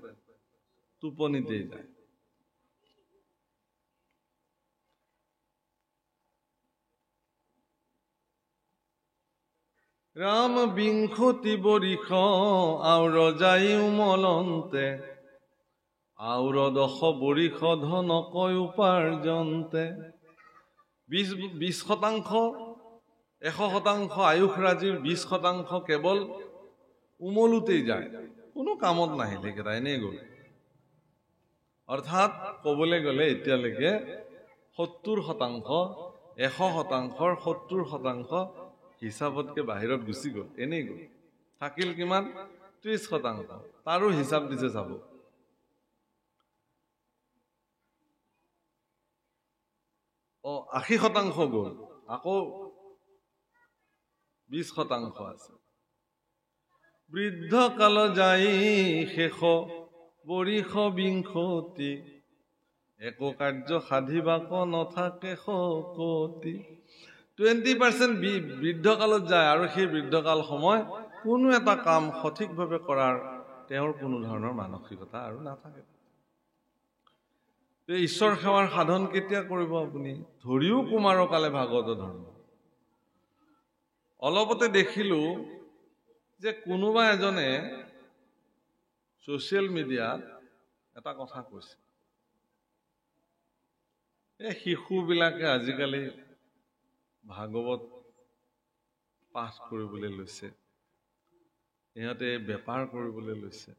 টোপনিতেই যায়। ৰাম বিংশতি বৰিষ আউৰ যাই উমলন্তে আউৰ 10 বৰিষ ধনকৈ উপাৰ্জন্তে। 20% 100% আয়ুসৰাজিৰ 20% কেৱল উমলোতেই যায়, কোনো কামত নাহিল, সেইকেইটা এনেই গ'ল। অৰ্থাৎ ক'বলৈ গ'লে এতিয়ালৈকে 70% 100%ৰ 70% হিচাপতকে বাহিৰত গুচি গ'ল, এনেই গ'ল। থাকিল কিমান? 30%। তাৰো হিচাপ দিছে চাব। অ 80% গ'ল, আকৌ 20% আছে। বৃদ্ধ কাল যাই শেষ বৰিষ বিংশতি একো কাৰ্য সাধিবাক নথাকে শকতি। 20% বৃদ্ধকালত যায় আৰু সেই বৃদ্ধকাল সময় কোনো এটা কাম সঠিকভাৱে কৰাৰ তেওঁৰ কোনো ধৰণৰ মানসিকতা আৰু নাথাকে। ঈশ্বৰ সেৱাৰ সাধন কেতিয়া কৰিব আপুনি? ধৰিও কুমাৰৰ কালে ভাগৱত ধৰ্ম। অলপতে দেখিলো যে কোনোবা এজনে ছ'চিয়েল মিডিয়াত এটা কথা কৈছে, এই শিশুবিলাকে আজিকালি ভাগৱত পাঠ কৰিবলৈ লৈছে, ইহঁতে বেপাৰ কৰিবলৈ লৈছে।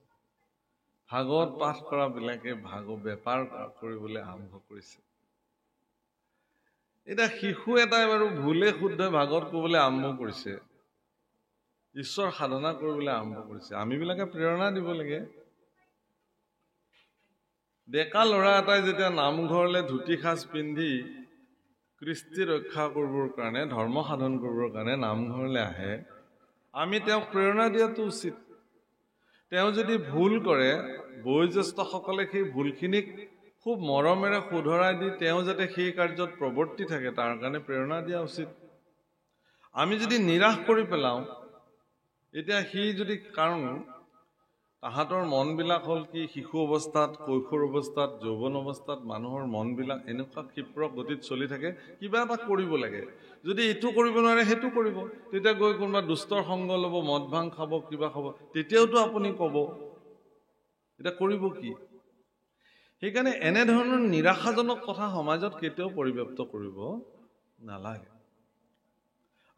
ভাগৱত পাঠ কৰাবিলাকে বেপাৰ কৰিবলৈ আৰম্ভ কৰিছে। এতিয়া শিশু এটাই বাৰু ভুলে শুদ্ধ ভাগৱত ক'বলৈ আৰম্ভ কৰিছে, ঈশ্বৰ সাধনা কৰিবলৈ আৰম্ভ কৰিছে, আমিবিলাকে প্ৰেৰণা দিব লাগে। ডেকা ল'ৰা এটাই যেতিয়া নামঘৰলৈ ধুতি সাজ পিন্ধি কৃষ্টি ৰক্ষা কৰিবৰ কাৰণে, ধৰ্ম সাধন কৰিবৰ কাৰণে নামঘৰলৈ আহে, আমি তেওঁক প্ৰেৰণা দিয়াটো উচিত। তেওঁ যদি ভুল কৰে, বয়োজ্যেষ্ঠসকলে সেই ভুলখিনিক খুব মৰমেৰে শুধৰাই দি তেওঁ যাতে সেই কাৰ্যত প্ৰৱৰ্তি থাকে তাৰ কাৰণে প্ৰেৰণা দিয়া উচিত। আমি যদি নিৰাশ কৰি পেলাওঁ, এতিয়া সি যদি, কাৰণ তাহাঁতৰ মনবিলাক হ'ল কি, শিশু অৱস্থাত, কৈশোৰ অৱস্থাত, যৌৱন অৱস্থাত মানুহৰ মনবিলাক এনেকুৱা ক্ষিপ্ৰ গতিত চলি থাকে, কিবা এটা কৰিব লাগে। যদি এইটো কৰিব নোৱাৰে সেইটো কৰিব, তেতিয়া গৈ কোনোবা দুষ্টৰ সংগ ল'ব, মদ ভাং খাব, কিবা খাব, তেতিয়াওতো আপুনি ক'ব। এতিয়া কৰিব কি? সেইকাৰণে এনেধৰণৰ নিৰাশাজনক কথা সমাজত কেতিয়াও পৰিব্যাপ্ত কৰিব নালাগে।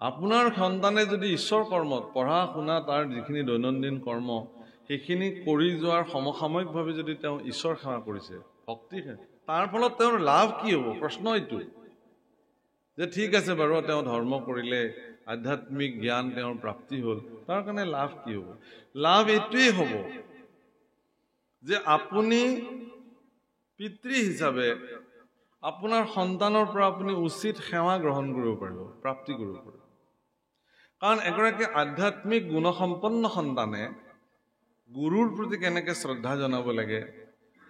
আপোনাৰ সন্তানে যদি ঈশ্বৰ কৰ্মত, পঢ়া শুনা, তাৰ যিখিনি দৈনন্দিন কৰ্ম, সেইখিনি কৰি যোৱাৰ সমসাময়িকভাৱে যদি তেওঁ ঈশ্বৰ সেৱা কৰিছে, ভক্তি, তাৰ ফলত তেওঁৰ লাভ কি হ'ব? প্ৰশ্ন এইটো যে ঠিক আছে বাৰু, তেওঁ ধৰ্ম কৰিলে, আধ্যাত্মিক জ্ঞান তেওঁৰ প্ৰাপ্তি হ'ল, তাৰ কাৰণে লাভ কি হ'ব? লাভ এইটোৱেই হ'ব যে আপুনি পিতৃ হিচাপে আপোনাৰ সন্তানৰ পৰা আপুনি উচিত সেৱা গ্ৰহণ কৰিব পাৰিব, প্ৰাপ্তি কৰিব পাৰিব। কাৰণ এগৰাকী আধ্যাত্মিক গুণসম্পন্ন সন্তানে গুৰুৰ প্ৰতি কেনেকৈ শ্ৰদ্ধা জনাব লাগে,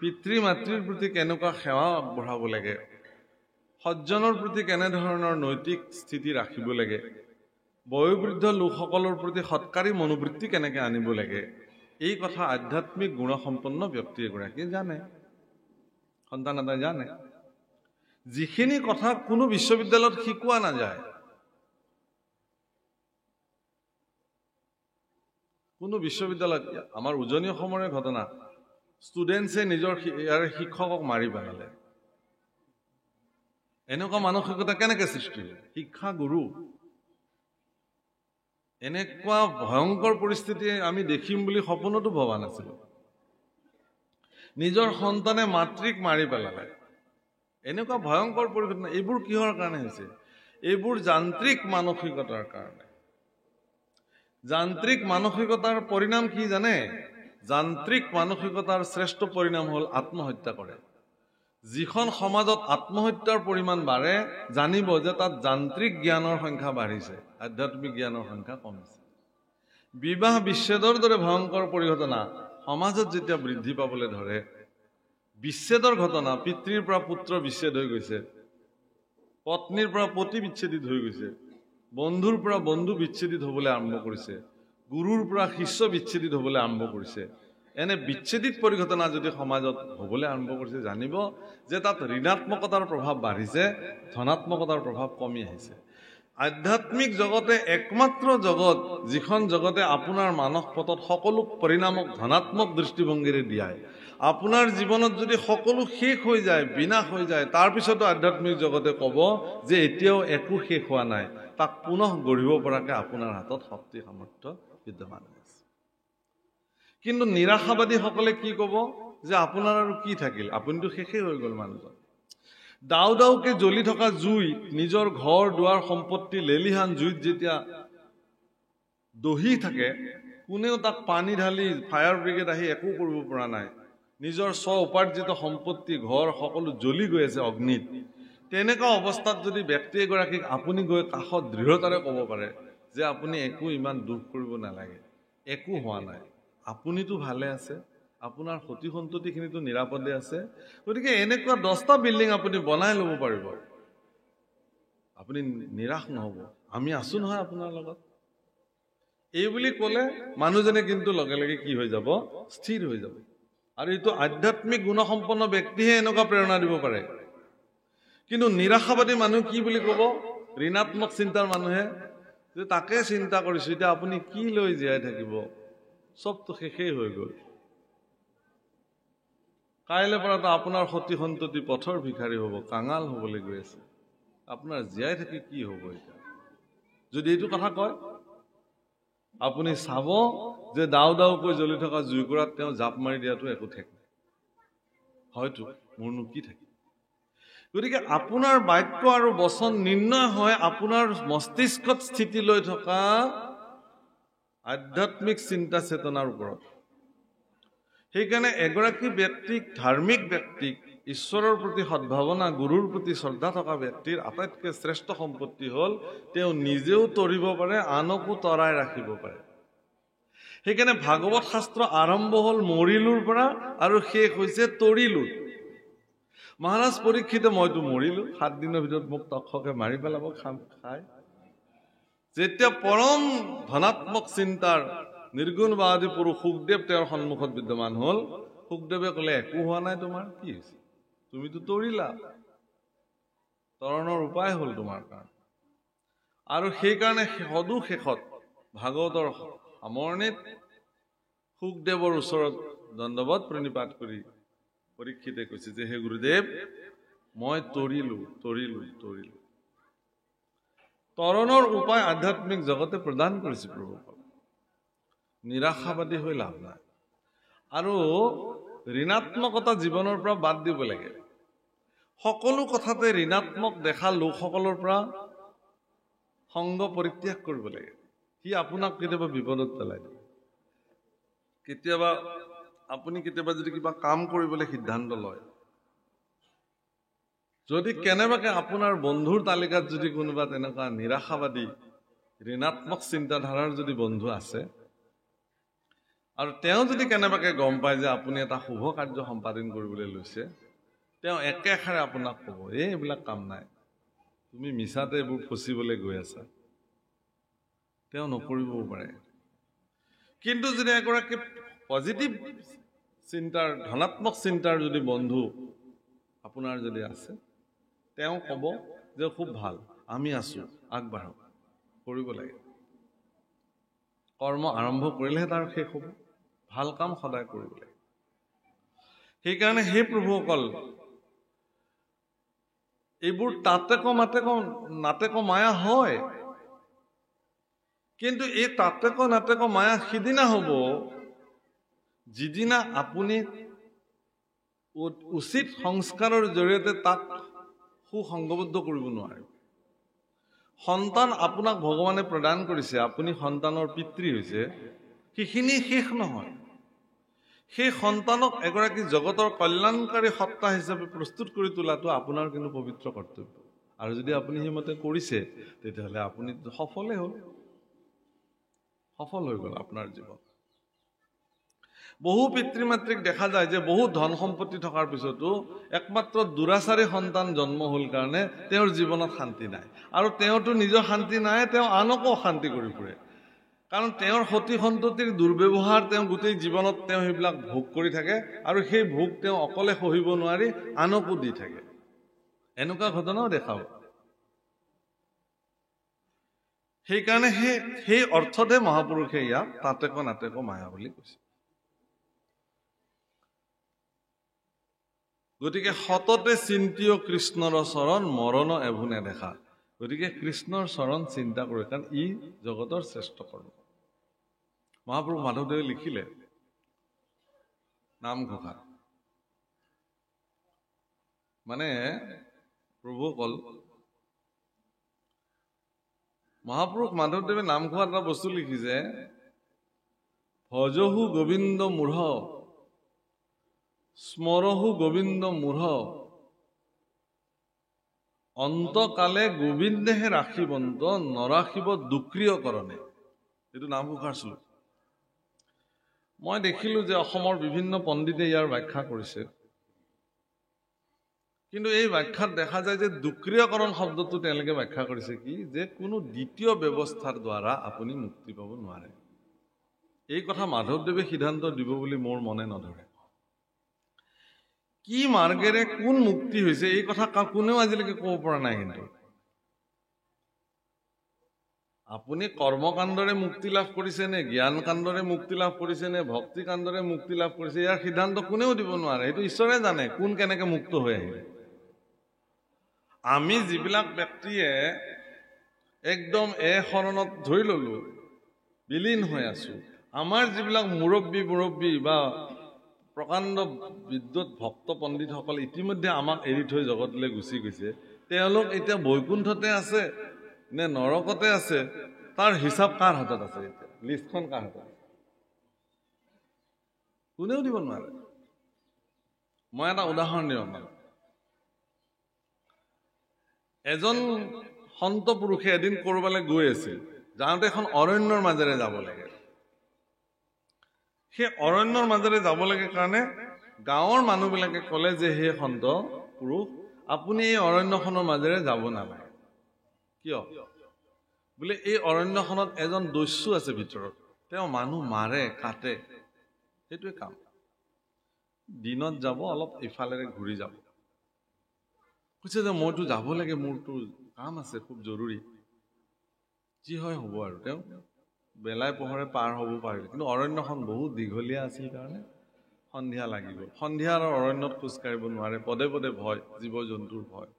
পিতৃ মাতৃৰ প্ৰতি কেনেকুৱা সেৱা আগবঢ়াব লাগে, সজ্জনৰ প্ৰতি কেনেধৰণৰ নৈতিক স্থিতি ৰাখিব লাগে, বয়োবৃদ্ধ লোকসকলৰ প্ৰতি সৎকাৰী মনোবৃত্তি কেনেকৈ আনিব লাগে, এই কথা আধ্যাত্মিক গুণসম্পন্ন ব্যক্তি এগৰাকীয়ে জানে, সন্তান এটাই জানে। যিখিনি কথা কোনো বিশ্ববিদ্যালয়ত শিকোৱা নাযায়, কোনো বিশ্ববিদ্যালয়ত, আমাৰ উজনি অসমৰে ঘটনা, ষ্টুডেণ্টছে নিজৰ শিক্ষকক মাৰি পেলালে। এনেকুৱা মানসিকতা কেনেকৈ সৃষ্টি হ'ল? শিক্ষা গুৰু। এনেকুৱা ভয়ংকৰ পৰিস্থিতি আমি দেখিম বুলি সপোনতো ভবা নাছিলো। নিজৰ সন্তানে মাতৃক মাৰি পেলালে, এনেকুৱা ভয়ংকৰ পৰিঘটনা। এইবোৰ কিহৰ কাৰণে হৈছে? এইবোৰ যান্ত্ৰিক মানসিকতাৰ কাৰণে। যান্ত্ৰিক মানসিকতাৰ পৰিণাম কি জানে? যান্ত্ৰিক মানসিকতাৰ শ্ৰেষ্ঠ পৰিণাম হ'ল আত্মহত্যা কৰে। যিখন সমাজত আত্মহত্যাৰ পৰিমাণ বাঢ়ে, জানিব যে তাত যান্ত্ৰিক জ্ঞানৰ সংখ্যা বাঢ়িছে, আধ্যাত্মিক জ্ঞানৰ সংখ্যা কমিছে। বিবাহ বিচ্ছেদৰ দৰে ভয়ংকৰ পৰিঘটনা সমাজত যেতিয়া বৃদ্ধি পাবলৈ ধৰে, বিচ্ছেদৰ ঘটনা, পিতৃৰ পৰা পুত্ৰ বিচ্ছেদ হৈ গৈছে, পত্নীৰ পৰা পতি বিচ্ছেদিত হৈ গৈছে, বন্ধুৰ পৰা বন্ধু বিচ্ছেদিত হ'বলৈ আৰম্ভ কৰিছে, গুৰুৰ পৰা শিষ্য বিচ্ছেদিত হ'বলৈ আৰম্ভ কৰিছে। এনে বিচ্ছেদিত পৰিঘটনা যদি সমাজত হ'বলৈ আৰম্ভ কৰিছে, জানিব যে তাত ঋণাত্মকতাৰ প্ৰভাৱ বাঢ়িছে, ধনাত্মকতাৰ প্ৰভাৱ কমি আহিছে। আধ্যাত্মিক জগতে একমাত্ৰ জগত যিখন জগতে আপোনাৰ মানস পথত সকলো পৰিণামক ধনাত্মক দৃষ্টিভংগীৰে দিয়ায়। আপোনাৰ জীৱনত যদি সকলো শেষ হৈ যায়, বিনাশ হৈ যায়, তাৰপিছতো আধ্যাত্মিক জগতে ক'ব যে এতিয়াও একো শেষ হোৱা নাই, তাক পুনঃ গঢ়িব পৰাকৈ আপোনাৰ হাতত শক্তি সামৰ্থ্য বিদ্যমান আছে। কিন্তু নিৰাশাবাদীসকলে কি ক'ব যে আপোনাৰ আৰু কি থাকিল, আপুনিতো শেষেই হৈ গ'ল মানুহজন। দাও দাওকে জ্বলি থকা জুই, নিজৰ ঘৰ দুৱাৰ সম্পত্তি লেলিহান জুইত যেতিয়া দহি থাকে, কোনেও তাক পানী ঢালি ফায়াৰ ব্ৰিগেড আহি একো কৰিব পৰা নাই। নিজৰ স্ব উপাৰ্জিত সম্পত্তি ঘৰ সকলো জ্বলি গৈ আছে অগ্নিত। তেনেকুৱা অৱস্থাত যদি ব্যক্তি এগৰাকীক আপুনি গৈ কাষত দৃঢ়তাৰে ক'ব পাৰে যে আপুনি একো ইমান দুখ কৰিব নালাগে, একো হোৱা নাই, আপুনিতো ভালে আছে, আপোনাৰ সতি সন্ততিখিনিতো নিৰাপদে আছে, গতিকে এনেকুৱা 10টা বিল্ডিং আপুনি বনাই ল'ব পাৰিব, আপুনি নিৰাশ নহ'ব, আমি আছো নহয় আপোনাৰ লগত, এই বুলি ক'লে মানুহজনে কিন্তু লগে লগে কি হৈ যাব, স্থিৰ হৈ যাব। আৰু এইটো আধ্যাত্মিক গুণসম্পন্ন ব্যক্তিহে এনেকুৱা প্ৰেৰণা দিব পাৰে। কিন্তু নিৰাশাবাদী মানুহ কি বুলি ক'ব, ঋণাত্মক চিন্তাৰ মানুহে, যে তাকে চিন্তা কৰিছো, এতিয়া আপুনি কি লৈ জীয়াই থাকিব, চবতো শেষেই হৈ গ'ল, কাইলৈ পৰাতো আপোনাৰ সতি সন্ততি পথৰ ভিখাৰী হ'ব, কাঙাল হ'বলৈ গৈ আছে, আপোনাৰ জীয়াই থাকি কি হ'ব এতিয়া। যদি এইটো কথা কয়, আপুনি চাব যে দাও দাওকৈ জ্বলি থকা জুইকুৰাত তেওঁ জাপ মাৰি দিয়াটো একো ঠেক নাই, হয়তো মোৰনো কি থাকে। গতিকে আপোনাৰ বাক্য আৰু বচন নিৰ্ণয় হয় আপোনাৰ মস্তিষ্কত স্থিতি লৈ থকা আধ্যাত্মিক চিন্তা চেতনাৰ ওপৰত। সেইকাৰণে এগৰাকী ব্যক্তিক, ধাৰ্মিক ব্যক্তিক, ঈশ্বৰৰ প্ৰতি সদ্ভাৱনা, গুৰুৰ প্ৰতি শ্ৰদ্ধা থকা ব্যক্তিৰ আটাইতকৈ শ্ৰেষ্ঠ সম্পত্তি হ'ল তেওঁ নিজেও তৰিব পাৰে, আনকো তৰাই ৰাখিব পাৰে। সেইকাৰণে ভাগৱত শাস্ত্ৰ আৰম্ভ হ'ল মৰিলোৰ পৰা আৰু শেষ হৈছে তৰিলোৰ। মহাৰাজ পৰীক্ষিতে মইতো মৰিলো, 7 দিনৰ ভিতৰত মোক তক্ষকে মাৰি পেলাব খাই। যেতিয়া পৰম ধনাত্মক চিন্তাৰ নিৰ্গুণবাদী পুৰুষ সুখদেৱ তেওঁৰ সন্মুখত বিদ্যমান হ'ল, সুখদেৱে ক'লে একো হোৱা নাই তোমাৰ, কি হৈছে, তুমিতো তৰিলা, তৰণৰ উপায় হ'ল তোমাৰ কাৰণে। আৰু সেইকাৰণে সদু শেষত ভাগৱতৰ সামৰণিত সুখদেৱৰ ওচৰত দণ্ডৱত প্ৰণিপাত কৰি পৰীক্ষিতে কৈছে যে হে গুৰুদেৱ, মই তৰিলো। তৰণৰ উপায় আধ্যাত্মিক জগতে প্ৰদান কৰিছে প্ৰভুসকল, নিৰাশাবাদী হৈ লাভ নাই। আৰু ঋণাত্মকতা জীৱনৰ পৰা বাদ দিব লাগে। সকলো কথাতে ঋণাত্মক দেখা লোকসকলৰ পৰা সংগ পৰিত্যাগ কৰিব লাগে। সি আপোনাক কেতিয়াবা বিপদত পেলাই দিব। কেতিয়াবা যদি কিবা কাম কৰিবলৈ সিদ্ধান্ত লয়, যদি কেনেবাকে আপোনাৰ বন্ধুৰ তালিকাত যদি কোনোবা তেনেকুৱা নিৰাশাবাদী ঋণাত্মক চিন্তাধাৰাৰ যদি বন্ধু আছে, আৰু তেওঁ যদি কেনেবাকে গম পায় যে আপুনি এটা শুভ কাৰ্য সম্পাদন কৰিবলৈ লৈছে, তেওঁ একেষাৰে আপোনাক ক'ব, এইবিলাক কাম নাই, তুমি মিছাতে এইবোৰ ফচিবলৈ গৈ আছা। তেওঁ নকৰিবও পাৰে। কিন্তু যদি এগৰাকী পজিটিভ চিন্তাৰ, ধনাত্মক চিন্তাৰ যদি বন্ধু আপোনাৰ যদি আছে, তেওঁ ক'ব যে খুব ভাল, আমি আছো, আগবাঢ়ক, কৰিব লাগে। কৰ্ম আৰম্ভ কৰিলেহে তাৰ শেষ হ'ব, ভাল কাম সদায় কৰিব লাগে। সেইকাৰণে সেই প্ৰভুসকল, এইবোৰ নাটেক মায়া হয়, কিন্তু এই নাটেক মায়া সিদিনা হ'ব যিদিনা আপুনি উচিত সংস্কাৰৰ জৰিয়তে তাক সুসংগবদ্ধ কৰিব নোৱাৰে। সন্তান আপোনাক ভগৱানে প্ৰদান কৰিছে, আপুনি সন্তানৰ পিতৃ হৈছে, সেইখিনি শেষ নহয়। সেই সন্তানক এগৰাকী জগতৰ কল্যাণকাৰী সত্তা হিচাপে প্ৰস্তুত কৰি তোলাটো আপোনাৰ কিন্তু পবিত্ৰ কৰ্তব্য। আৰু যদি আপুনি সেইমতে কৰিছে, তেতিয়াহ'লে আপুনি সফল হৈ গ'ল আপোনাৰ জীৱন। বহু পিতৃ মাতৃক দেখা যায় যে বহুত ধন সম্পত্তি থকাৰ পিছতো একমাত্ৰ দুৰাচাৰী সন্তান জন্ম হ'ল কাৰণে তেওঁৰ জীৱনত শান্তি নাই। আৰু তেওঁতো নিজৰ শান্তি নাই, তেওঁ আনকো অশান্তি কৰি ফুৰে। কাৰণ তেওঁৰ সতি সন্ততিৰ দুৰ্ব্যৱহাৰ তেওঁ গোটেই জীৱনত তেওঁ সেইবিলাক ভোগ কৰি থাকে, আৰু সেই ভোগ তেওঁ অকলে সহিব নোৱাৰি আনকো দি থাকে। এনেকুৱা ঘটনাও দেখাও। সেইকাৰণে সেই অৰ্থতে মহাপুৰুষে ইয়াক তাতেক নাতেক মায়া বুলি কৈছে। গতিকে সততে চিন্তিও কৃষ্ণৰ চৰণ মৰণ এভো নেদেখা। গতিকে কৃষ্ণৰ চৰণ চিন্তা কৰে, কাৰণ ই জগতৰ শ্ৰেষ্ঠ কৰ্ম। মহাপুৰুষ মাধৱদেৱে লিখিলে নামঘোষাত, মানে প্ৰভুসকল মহাপুৰুষ মাধৱদেৱে নামঘোষাত এটা বস্তু লিখিছে, ভজহু গোবিন্দ মূঢ় স্মৰহু গোবিন্দ মূঢ় অন্তকালে গোবিন্দেহে ৰাখিবন্ত নৰাখিব দুক্ৰিয় কৰণে। এইটো নামঘোষাৰ শ্লোক। মই দেখিলো যে অসমৰ বিভিন্ন পণ্ডিতে ইয়াৰ ব্যাখ্যা কৰিছে, কিন্তু এই ব্যাখ্যাত দেখা যায় যে দুক্ৰিয়কৰণ শব্দটো তেওঁলোকে ব্যাখ্যা কৰিছে কি, যে কোনো দ্বিতীয় ব্যৱস্থাৰ দ্বাৰা আপুনি মুক্তি পাব নোৱাৰে। এই কথা মাধৱদেৱে সিদ্ধান্ত দিব বুলি মোৰ মনে নধৰে। কি মাৰ্গেৰে কোন মুক্তি হৈছে এই কথা কোনেও আজিলৈকে ক'ব পৰা নাই। কিন্তু আপুনি কৰ্মকাণ্ডৰে মুক্তি লাভ কৰিছে নে, জ্ঞান কাণ্ডৰে মুক্তি লাভ কৰিছে নে, ভক্তি কাণ্ডৰে মুক্তি লাভ কৰিছে, ইয়াৰ সিদ্ধান্ত কোনেও দিব নোৱাৰে। এইটো ঈশ্বৰে জানে কোন কেনেকে মুক্ত হৈ আহিলে। আমি যিবিলাক ব্যক্তিয়ে একদম শৰণত ধৰি ললো, বিলীন হৈ আছো, আমাৰ যিবিলাক মুৰব্বী বা প্ৰকাণ্ড বিদ্যুৎ ভক্ত পণ্ডিতসকল ইতিমধ্যে আমাক এৰি থৈ জগতলৈ গুচি গৈছে, তেওঁলোক এতিয়া বৈকুণ্ঠতে আছে নে নৰকতে আছে, তাৰ হিচাপ কাৰ হাতত আছে? এতিয়া লিষ্টখন কাৰ হাতত আছে? কোনেও দিব নোৱাৰে। মই এটা উদাহৰণ দিওঁ আপোনাক। এজন সন্ত পুৰুষে এদিন কৰবালৈ গৈ আছিল, যাওঁতে এখন অৰণ্যৰ মাজেৰে যাব লাগে। সেই অৰণ্যৰ মাজেৰে যাব লাগে কাৰণে গাঁৱৰ মানুহবিলাকে ক'লে যে হে সন্ত পুৰুষ, আপুনি এই অৰণ্যখনৰ মাজেৰে যাব নালাগে। কিয়? বোলে এই অৰণ্যখনত এজন দস্যু আছে ভিতৰত, তেওঁ মানুহ মাৰে কাটে, সেইটোৱে কাম। দিনত যাব, অলপ ইফালেৰে ঘূৰি যাব। কৈছে যে মইতো যাব লাগে, মোৰতো কাম আছে খুব জৰুৰী। যি হয় হ'ব আৰু। তেওঁ বেলাই পোহৰে পাৰ হ'ব পাৰিলে, কিন্তু অৰণ্যখন বহুত দীঘলীয়া আছিল কাৰণে সন্ধিয়া লাগিব। সন্ধিয়া আৰু অৰণ্যত খোজ কাঢ়িব নোৱাৰে, পদে পদে ভয়, জীৱ জন্তুৰ ভয়।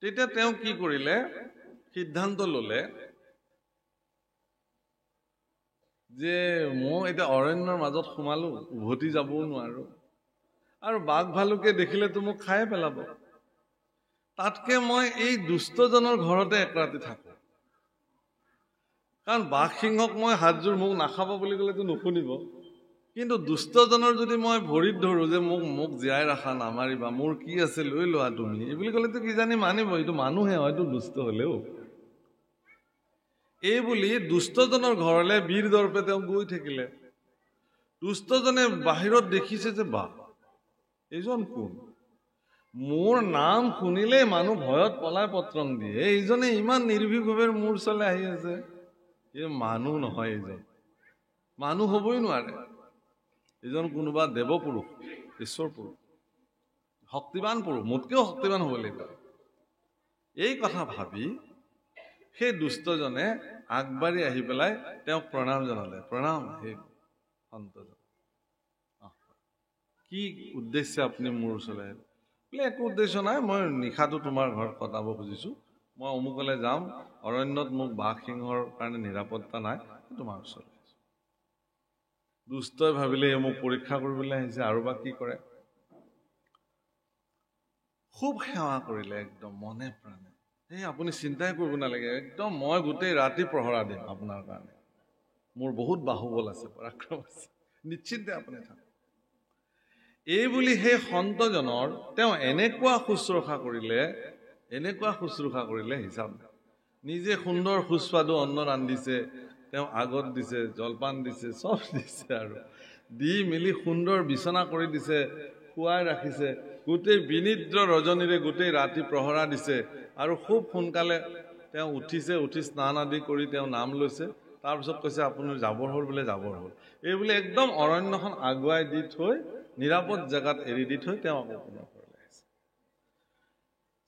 তেতিয়া তেওঁ কি কৰিলে, সিদ্ধান্ত ললে যে মই এতিয়া অৰণ্যৰ মাজত সোমালো, উভতি যাবও নোৱাৰো, আৰু বাঘ ভালুকে দেখিলেতো মোক খাই পেলাব, তাতকে মই এই দুষ্টজনৰ ঘৰতে এক ৰাতি থাকো। কাৰণ বাঘ সিংহক মই হাতযোৰ মোক নাখাব বুলি ক'লেতো নুশুনিব, কিন্তু দুষ্টজনৰ যদি মই ভৰিত ধৰো যে মোক জীয়াই ৰাখা, নামাৰিবা, মোৰ কি আছে লৈ লোৱা তুমি, এই বুলি ক'লেতো কিজানি মানিব। এইটো মানুহে হয়তো দুষ্ট হলেও। এই বুলি দুষ্টজনৰ ঘৰলৈ বীৰ দৰ্পে তেওঁ গৈ থাকিলে। দুষ্টজনে বাহিৰত দেখিছে যে বা এইজন কোন, মোৰ নাম শুনিলে মানুহ ভয়ত পলাই পত্ৰং দিয়ে, এইজনে ইমান নিৰ্ভীকভাৱে মোৰ ওচৰলৈ আহি আছে, এই মানুহ নহয়, এইজন মানুহ হবই নোৱাৰে, এইজন কোনোবা দেৱ পুৰুষ, ঈশ্বৰ পুৰুষ, শক্তিবান পুৰুষ, মোতকেও শক্তিবান হ'ব লাগিব। এই কথা ভাবি সেই দুষ্টজনে আগবাঢ়ি আহি পেলাই তেওঁক প্ৰণাম জনালে। প্ৰণাম হে সন্তজন, কি উদ্দেশ্যে আপুনি মোৰ ওচৰলৈ? বোলে একো উদ্দেশ্য নাই, মই নিশাটো তোমাৰ ঘৰত কটাব খুজিছো, মই অমুকলৈ যাম, অৰণ্যত মোক বাঘ সিংহৰ কাৰণে নিৰাপত্তা নাই, তোমাৰ ওচৰলৈ আহিছো। দুষ্টই ভাবিলে মোক পৰীক্ষা কৰিবলৈ আহিছে, আৰু বা কি কৰে। খুব সেৱা কৰিলে একদম মনে প্ৰাণে। এই আপুনি চিন্তাই কৰিব নালাগে, একদম মই গোটেই ৰাতি প্ৰহৰা দিম আপোনাৰ কাৰণে, মোৰ বহুত বাহুবল আছে, পৰাক্ৰম আছে, নিশ্চিন্তে আপুনি থাকক। এই বুলি সেই সন্তজনৰ তেওঁ এনেকুৱা শুশ্ৰূষা কৰিলে হিচাপ নাই। নিজে সুন্দৰ সুস্বাদু অন্ন ৰান্ধিছে, তেওঁ আগত দিছে, জলপান দিছে, চব দিছে আৰু দি মেলি সুন্দৰ বিচনা কৰি দিছে, শুৱাই ৰাখিছে, গোটেই বিনিদ্ৰ ৰজনীৰে গোটেই ৰাতি প্ৰহৰা দিছে আৰু খুব সোনকালে তেওঁ উঠিছে, উঠি স্নান আদি কৰি তেওঁ নাম লৈছে। তাৰপিছত কৈছে আপুনি যাবৰ হ'ল বোলে, যাবৰ হ'ল। এই বোলে একদম অৰণ্যখন আগুৱাই দি থৈ নিৰাপদ জেগাত এৰি দি থৈ তেওঁ আকৌ পুনৰ ঘৰলৈ আহিছে।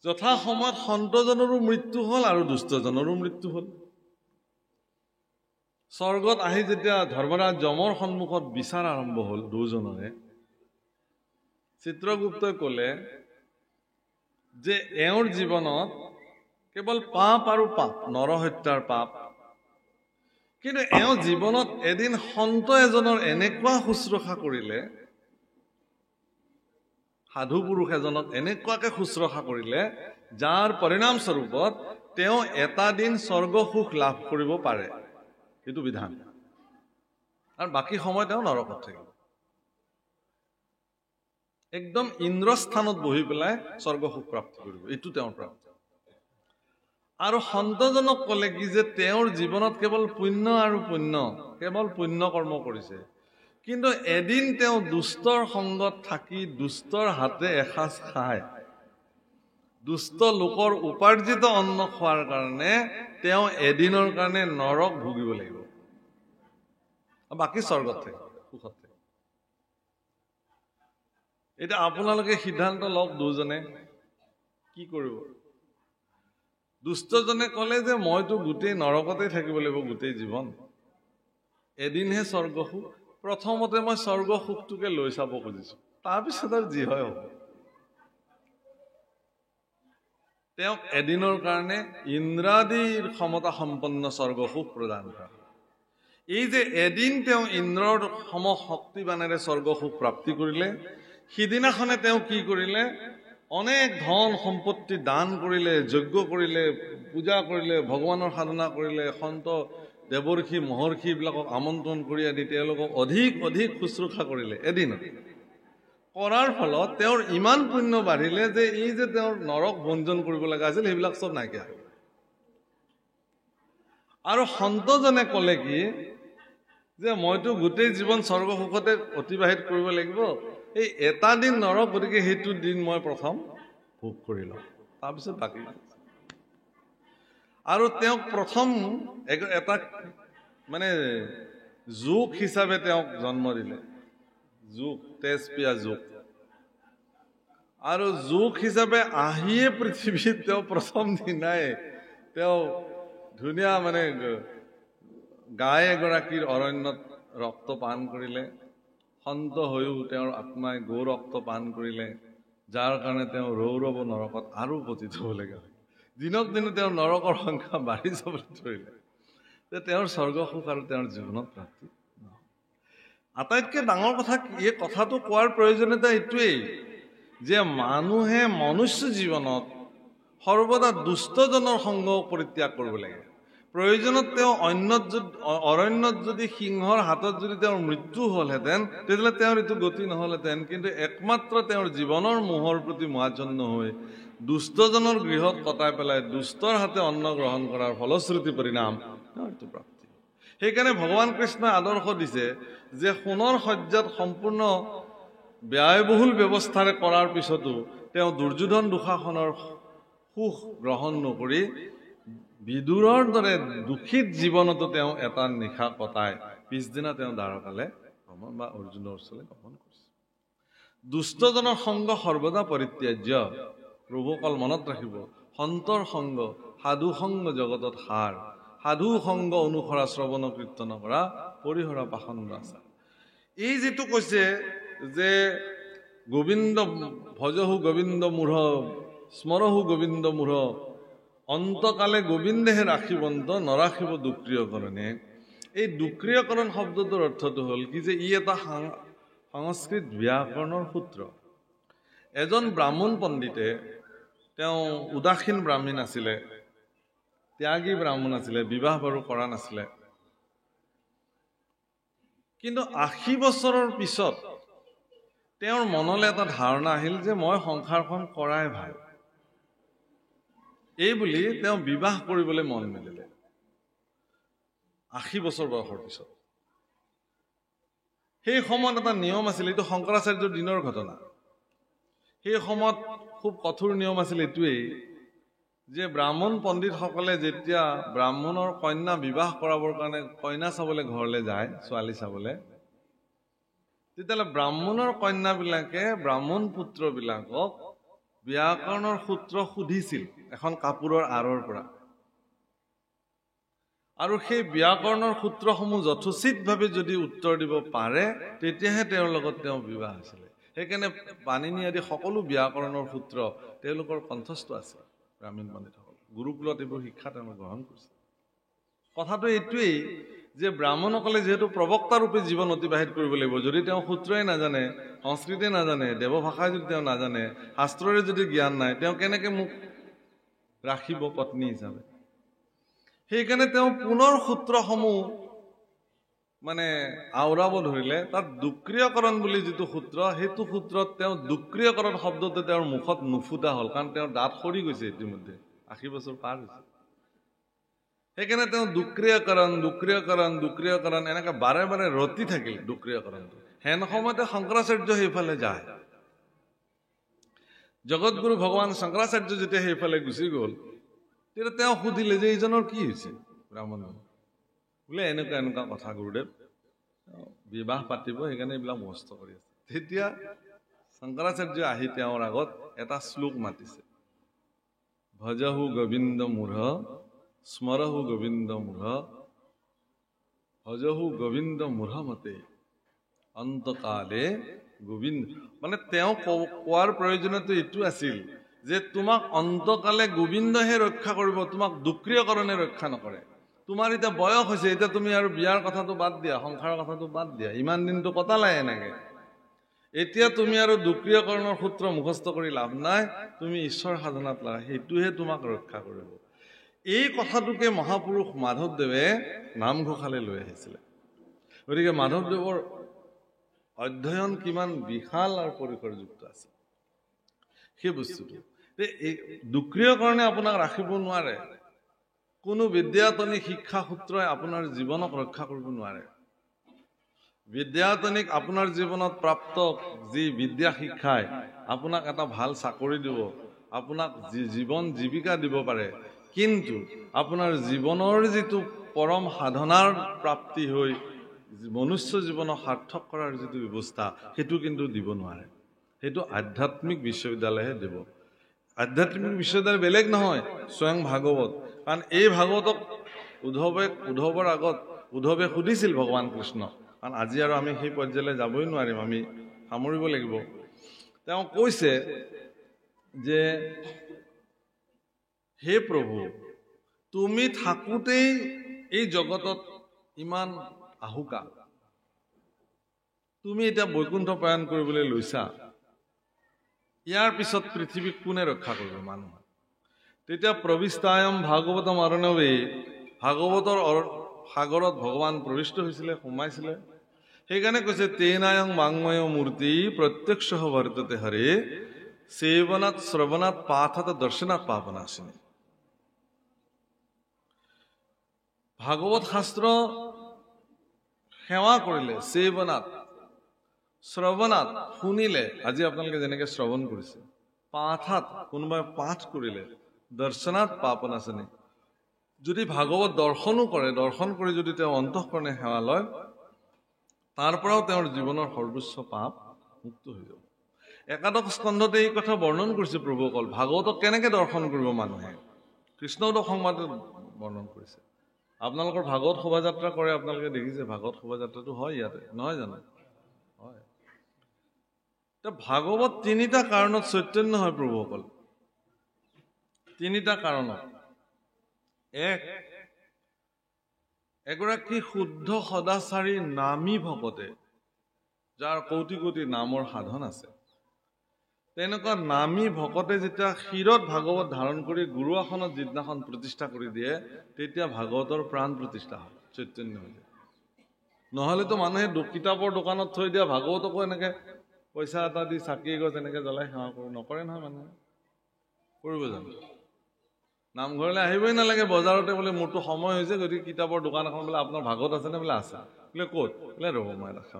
যথা সময়ত সন্তজনৰো মৃত্যু হ'ল আৰু দুষ্টজনৰো মৃত্যু হ'ল। স্বৰ্গত আহি যেতিয়া ধৰ্মৰাজ যমৰ সন্মুখত বিচাৰ আৰম্ভ হ'ল দুজনৰে, চিত্ৰগুপ্তই ক'লে যে এওঁৰ জীৱনত কেৱল পাপ আৰু পাপ, নৰহত্যাৰ পাপ, কিন্তু এওঁ জীৱনত এদিন সন্ত এজনৰ এনেকুৱা শুশ্ৰূষা কৰিলে, সাধু পুৰুষ এজনক এনেকুৱাকে শুশ্ৰূষা কৰিলে, যাৰ পৰিণাম স্বৰূপত তেওঁ এটা দিন স্বৰ্গ সুখ লাভ কৰিব পাৰে। এইটো বিধান। আৰু বাকী সময় তেওঁ নৰকত থাকিব। একদম ইন্দ্ৰস্থানত বহি পেলাই স্বৰ্গ সুখ প্ৰাপ্তি কৰিব, এইটো তেওঁৰ প্ৰাপ্তি। আৰু সন্তজনক ক'লে কি যে তেওঁৰ জীৱনত কেৱল পুণ্য আৰু পুণ্য, কেৱল পুণ্য কৰ্ম কৰিছে, কিন্তু এদিন তেওঁ দুষ্টৰ সংগত থাকি দুষ্টৰ হাতে এসাঁজ খায়, দুষ্ট লোকৰ উপাৰ্জিত অন্ন খোৱাৰ কাৰণে তেওঁ এদিনৰ কাৰণে নৰক ভুগিব লাগিব, বাকী স্বৰ্গত থাকিব, সুখত থাকিব। এতিয়া আপোনালোকে সিদ্ধান্ত লওক দুজনে কি কৰিব। দুষ্টজনে ক'লে যে মইতো গোটেই নৰকতে থাকিব লাগিব গোটেই জীৱন, এদিনহে স্বৰ্গ সুখ, প্ৰথমতে মই স্বৰ্গ সুখটোকে লৈ চাব খুজিছো, তাৰপিছত আৰু যি হয় হ'ব। তেওঁক এদিনৰ কাৰণে ইন্দ্ৰাদিৰ ক্ষমতা সম্পন্ন স্বৰ্গ সুখ প্ৰদান কৰা। এই যে এদিন তেওঁ ইন্দ্ৰৰ সম শক্তিবানেৰে স্বৰ্গ সুখ প্ৰাপ্তি কৰিলে, সিদিনাখনে তেওঁ কি কৰিলে, অনেক ধন সম্পত্তি দান কৰিলে, যজ্ঞ কৰিলে, পূজা কৰিলে, ভগৱানৰ সাধনা কৰিলে, সন্ত দেৱৰ্ষি মহৰ্ষি এইবিলাকক আমন্ত্ৰণ কৰি আদি তেওঁলোকক অধিক অধিক শুশ্ৰূষা কৰিলে এদিনত। কৰাৰ ফলত তেওঁৰ ইমান পুণ্য বাঢ়িলে যে এই যে তেওঁৰ নৰক ভঞ্জন কৰিব লগা আছিল সেইবিলাক চব নাইকিয়া হ'ল। আৰু সন্তজনে ক'লে কি যে মইতো গোটেই জীৱন স্বৰ্গ সুখতে অতিবাহিত কৰিব লাগিব, এই এটা দিন নৰক, গতিকে সেইটো দিন মই প্ৰথম ভোগ কৰি লওঁ, তাৰপিছত বাকী। আৰু তেওঁক প্ৰথম এটা মানে যুগ হিচাপে তেওঁক জন্ম দিলে, যুগ, তেজ পিয়া যুগ। আৰু যুগ হিচাপে আহিয়ে পৃথিৱীত তেওঁ প্ৰথম দিনাই তেওঁ ধুনীয়া মানে গাই এগৰাকীৰ অৰণ্যত ৰক্ত পান কৰিলে, সন্ত হৈও তেওঁৰ আত্মাই গৌ ৰক্ত পান কৰিলে, যাৰ কাৰণে তেওঁ ৰৌৰৱ নৰকত আৰু পতিত হ'বলগীয়া হয়। দিনক দিনে তেওঁৰ নৰকৰ সংখ্যা বাঢ়ি যাবলৈ ধৰিলে, যে তেওঁৰ স্বৰ্গ সুখ আৰু তেওঁৰ জীৱনত প্ৰাপ্তি। আটাইতকৈ ডাঙৰ কথা এই কথাটো কোৱাৰ প্ৰয়োজনীয়তা এইটোৱেই যে মানুহে মনুষ্য জীৱনত সৰ্বদা দুষ্টজনৰ সংগ পৰিত্যাগ কৰিব লাগে। প্ৰয়োজনত তেওঁ অৰণ্যত যদি সিংহৰ হাতত যদি তেওঁৰ মৃত্যু হ'লহেঁতেন, তেতিয়াহ'লে তেওঁৰ এইটো গতি নহ'লহেঁতেন, কিন্তু একমাত্ৰ তেওঁৰ জীৱনৰ মোহৰ প্ৰতি মোহাচ্ছন্ন হৈ দুষ্টজনৰ গৃহত কটাই পেলাই দুষ্টৰ হাতে অন্ন গ্ৰহণ কৰাৰ ফলশ্ৰুতি পৰিণাম তেওঁৰ এইটো প্ৰাপ্তি। সেইকাৰণে ভগৱান কৃষ্ণই আদৰ্শ দিছে যে সোণৰ সজ্জাত সম্পূৰ্ণ ব্যয়বহুল ব্যৱস্থাৰে কৰাৰ পিছতো তেওঁ দুৰ্যোধন দুঃশাসনৰ সুখ গ্ৰহণ নকৰি বিদুৰৰ দৰে দুখিত জীৱনতো তেওঁ এটা নিশা কটাই পিছদিনা তেওঁ দ্বাৰকালে ভ্ৰমণ বা অৰ্জুনৰ ওচৰলৈ গমন কৰিছে। দুষ্টজনৰ সংগ সৰ্বদা পৰিত্যাজ্য। প্ৰভুসকল মনত ৰাখিব, সন্তৰ সংগ, সাধু সংগ জগতত সাৰ, সাধু সংগ অনুসৰা শ্ৰৱণ কীৰ্তন কৰা, পৰিহৰা পাখণ্ড আচাৰ। এই যিটো কৈছে যে গোবিন্দ ভজহু গোবিন্দ মূঢ়, স্মৰহু গোবিন্দ মূঢ়, অন্তকালে গোবিন্দেহে ৰাখিবন্ত, নৰাখিব দুক্ৰিয়কৰণে। এই দুক্ৰিয়কৰণ শব্দটোৰ অৰ্থটো হ'ল কি যে ই এটা সংস্কৃত ব্যাকৰণৰ সূত্ৰ। এজন ব্ৰাহ্মণ পণ্ডিতে, তেওঁ উদাসীন ব্ৰাহ্মণ আছিলে, ত্যাগী ব্ৰাহ্মণ আছিলে, বিবাহ বাৰু কৰা নাছিলে, কিন্তু ৮০ বছৰৰ পিছত তেওঁৰ মনলৈ এটা ধাৰণা আহিল যে মই সংসাৰখন কৰাই ভাল। এই বুলি তেওঁ বিবাহ কৰিবলৈ মন মেলিলে। 80 বছৰ বয়সৰ পিছত। সেই সময়ত এটা নিয়ম আছিল, এইটো শংকৰাচাৰ্যৰ দিনৰ ঘটনা। সেই সময়ত খুব কঠোৰ নিয়ম আছিল এইটোৱেই যে ব্ৰাহ্মণ পণ্ডিতসকলে যেতিয়া ব্ৰাহ্মণৰ কন্যা বিবাহ কৰাবৰ কাৰণে কইনা চাবলৈ ঘৰলৈ যায়, ছোৱালী চাবলৈ, তেতিয়াহ'লে ব্ৰাহ্মণৰ কন্যাবিলাকে ব্ৰাহ্মণ পুত্ৰবিলাকক ব্যাকৰণৰ সূত্ৰ সুধিছিল এখন কাপোৰৰ আঁৰৰ পৰা। আৰু সেই ব্যাকৰণৰ সূত্ৰসমূহ যথোচিতভাৱে যদি উত্তৰ দিব পাৰে তেতিয়াহে তেওঁৰ লগত তেওঁ বিবাহ হৈছিলে। সেইকাৰণে পাণিনি আদি সকলো ব্যাকৰণৰ সূত্ৰ তেওঁলোকৰ কণ্ঠস্থ আছে। ব্ৰাহ্মণ পণ্ডিতসকল গুৰুকুলত এইবোৰ শিক্ষা তেওঁলোকে গ্ৰহণ কৰিছে। কথাটো এইটোৱেই যে ব্ৰাহ্মণসকলে যিহেতু প্ৰবক্তা ৰূপে জীৱন অতিবাহিত কৰিব লাগিব, যদি তেওঁ সূত্ৰই নাজানে, সংস্কৃতে নাজানে, দেৱভাষাই যদি তেওঁ নাজানে, শাস্ত্ৰৰে যদি জ্ঞান নাই, তেওঁ কেনেকে মোক ৰাখিব পত্নী হিচাপে? সেইকাৰণে তেওঁ পুনৰ সূত্ৰসমূহ আওৰাব ধৰিলে। তাত দুক্ৰিয়কৰণ বুলি যিটো সূত্ৰ, সেইটো সূত্ৰত তেওঁ দুক্ৰিয়কৰণ শব্দটো তেওঁৰ মুখত নুফুটা হ'ল, কাৰণ তেওঁৰ দাঁত সৰি গৈছে ইতিমধ্যে, 80 বছৰ পাৰ হৈছে। সেইকাৰণে তেওঁ দুক্ৰিয়কৰণ এনেকে বাৰে বাৰে ৰতি থাকিল দুক্ৰিয়কৰণটো। হেন সময়তে শংকৰাচাৰ্য সেইফালে যায়। জগতগুৰু ভগৱান শংকৰাচাৰ্য যেতিয়া সেইফালে গুচি গ'ল, তেতিয়া তেওঁ সুধিলে যে এইজনৰ কি হৈছে? ব্ৰাহ্মণ বোলে এনেকুৱা এনেকুৱা কথা গুৰুদেৱ, বিবাহ পাতিব, সেইকাৰণে এইবিলাক মস্ত কৰি আছে। তেতিয়া শংকৰাচাৰ্য আহি তেওঁৰ আগত এটা শ্লোক মাতিছে, ভজহু গোবিন্দ মূঢ় স্মৰহু গোবিন্দ মূঢ় ভজহু গোবিন্দ মূঢ় মতে অন্তকালে গোবিন্দ। তেওঁ কোৱাৰ প্ৰয়োজনীয়তা এইটো আছিল যে তোমাক অন্তকালে গোবিন্দহে ৰক্ষা কৰিব, তোমাক দুক্ৰিয়কৰণে ৰক্ষা নকৰে। তোমাৰ এতিয়া বয়স হৈছে, এতিয়া তুমি আৰু বিয়াৰ কথাটো বাদ দিয়া, সংসাৰৰ কথাটো বাদ দিয়া, ইমান দিনটো কটালাই এনেকে। এতিয়া তুমি আৰু দুক্ৰিয়কৰণৰ সূত্ৰ মুখস্থ কৰি লাভ নাই, তুমি ঈশ্বৰ সাধনাত লাগা, সেইটোহে তোমাক ৰক্ষা কৰিব। এই কথাটোকে মহাপুৰুষ মাধৱদেৱে নামঘোষালৈ লৈ আহিছিলে। গতিকে মাধৱদেৱৰ অধ্যয়ন কিমান বিশাল আৰু পৰিসৰযুক্ত আছে সেই বস্তুটো। দুক্ৰিয়কৰণে আপোনাক ৰাখিব নোৱাৰে, কোনো বিদ্যায়তনিক শিক্ষা সূত্ৰই আপোনাৰ জীৱনক ৰক্ষা কৰিব নোৱাৰে। বিদ্যায়তনিক আপোনাৰ জীৱনত প্ৰাপ্ত যি বিদ্যা শিক্ষাই আপোনাক এটা ভাল চাকৰি দিব, আপোনাক জীৱন জীৱিকা দিব পাৰে, কিন্তু আপোনাৰ জীৱনৰ যিটো পৰম সাধনাৰ প্ৰাপ্তি হৈ মনুষ্য জীৱনক সাৰ্থক কৰাৰ যিটো ব্যৱস্থা, সেইটো কিন্তু দিব নোৱাৰে। সেইটো আধ্যাত্মিক বিশ্ববিদ্যালয়হে দিব। আধ্যাত্মিক বিশ্ববিদ্যালয় বেলেগ নহয়, স্বয়ং ভাগৱত। কাৰণ এই ভাগৱতক উদ্ধৱৰ আগত উদ্ধৱে সুধিছিল ভগৱান কৃষ্ণ, কাৰণ আজি আৰু আমি সেই পৰ্যায়লৈ যাবই নোৱাৰিম, আমি সামৰিব লাগিব। তেওঁ কৈছে যে হে প্ৰভু, তুমি থাকোঁতেই এই জগতত ইমান আহুকা, তুমি এতিয়া বৈকুণ্ঠ প্ৰয়াণ কৰিবলৈ লৈছা, ইয়াৰ পিছত পৃথিৱীক কোনে ৰক্ষা কৰিব মানুহ? তেতিয়া প্ৰবিষ্টায়ম ভাগৱতম অৰ্ণৱে, ভাগৱতৰ সাগৰত ভগৱান প্ৰবিষ্ট হৈছিলে, সোমাইছিলে। সেইকাৰণে কৈছে তেনায়ং বাংময় মূৰ্তি প্ৰত্যক্ষ বৰ্ততে হৰে সেৱনাত শ্ৰৱণাত পাঠাত দৰ্শনাত পাপনাশিনী। ভাগৱত শাস্ত্ৰ সেৱা কৰিলে, সেৱনাত শ্ৰৱণাত শুনিলে, আজি আপোনালোকে যেনেকে শ্ৰৱণ কৰিছে, পাঠাত কোনোবাই পাঠ কৰিলে, দৰ্শনাত পাপনাশিনী, যদি ভাগৱত দৰ্শনো কৰে, দৰ্শন কৰি যদি তেওঁ অন্তঃকৰণে সেৱা লয়, তাৰ পৰাও তেওঁৰ জীৱনৰ সৰ্বোচ্চ পাপ মুক্ত হৈ যাব। একাদশ স্কন্ধতে এই কথা বৰ্ণন কৰিছে প্ৰভুসকল, ভাগৱতক কেনেকে দৰ্শন কৰিব মানুহে। কৃষ্ণোদক সংবাদত বৰ্ণন কৰিছে। আপোনালোকৰ ভাগৱত শোভাযাত্ৰা কৰে, আপোনালোকে দেখিছে ভাগৱত শোভাযাত্ৰাটো হয় ইয়াতে, নহয় জানো? হয়। ভাগৱত তিনিটা কাৰণত চৈতন্য হয় প্ৰভুসকল, তিনিটা কাৰণত। এগৰাকী শুদ্ধ সদাচাৰী নামী ভকতে, যাৰ কোটি কোটি নামৰ সাধন আছে, তেনেকুৱা নামী ভকতে যেতিয়া শিৰত ভাগৱত ধাৰণ কৰি গুৰু আসনত যিদিনাখন প্ৰতিষ্ঠা কৰি দিয়ে, তেতিয়া ভাগৱতৰ প্ৰাণ প্ৰতিষ্ঠা হয়, চৈতন্য হৈ যায়। নহলেতো মানুহে কিতাপৰ দোকানত থৈ দিয়া ভাগৱতকো এনেকে পইচা এটা দি চাকি এগছ এনেকে জ্বলাই সেৱা নকৰে নহয়, মানুহে কৰিব জানো? নামঘৰলৈ আহিবই নালাগে, বজাৰতে বোলে মোৰতো সময় হৈছে, গতিকে কিতাপৰ দোকান এখন বোলে আপোনাৰ ভাগত আছেনে বোলে আছে, বোলে ক'ত বোলে ৰ'ব মই দেখা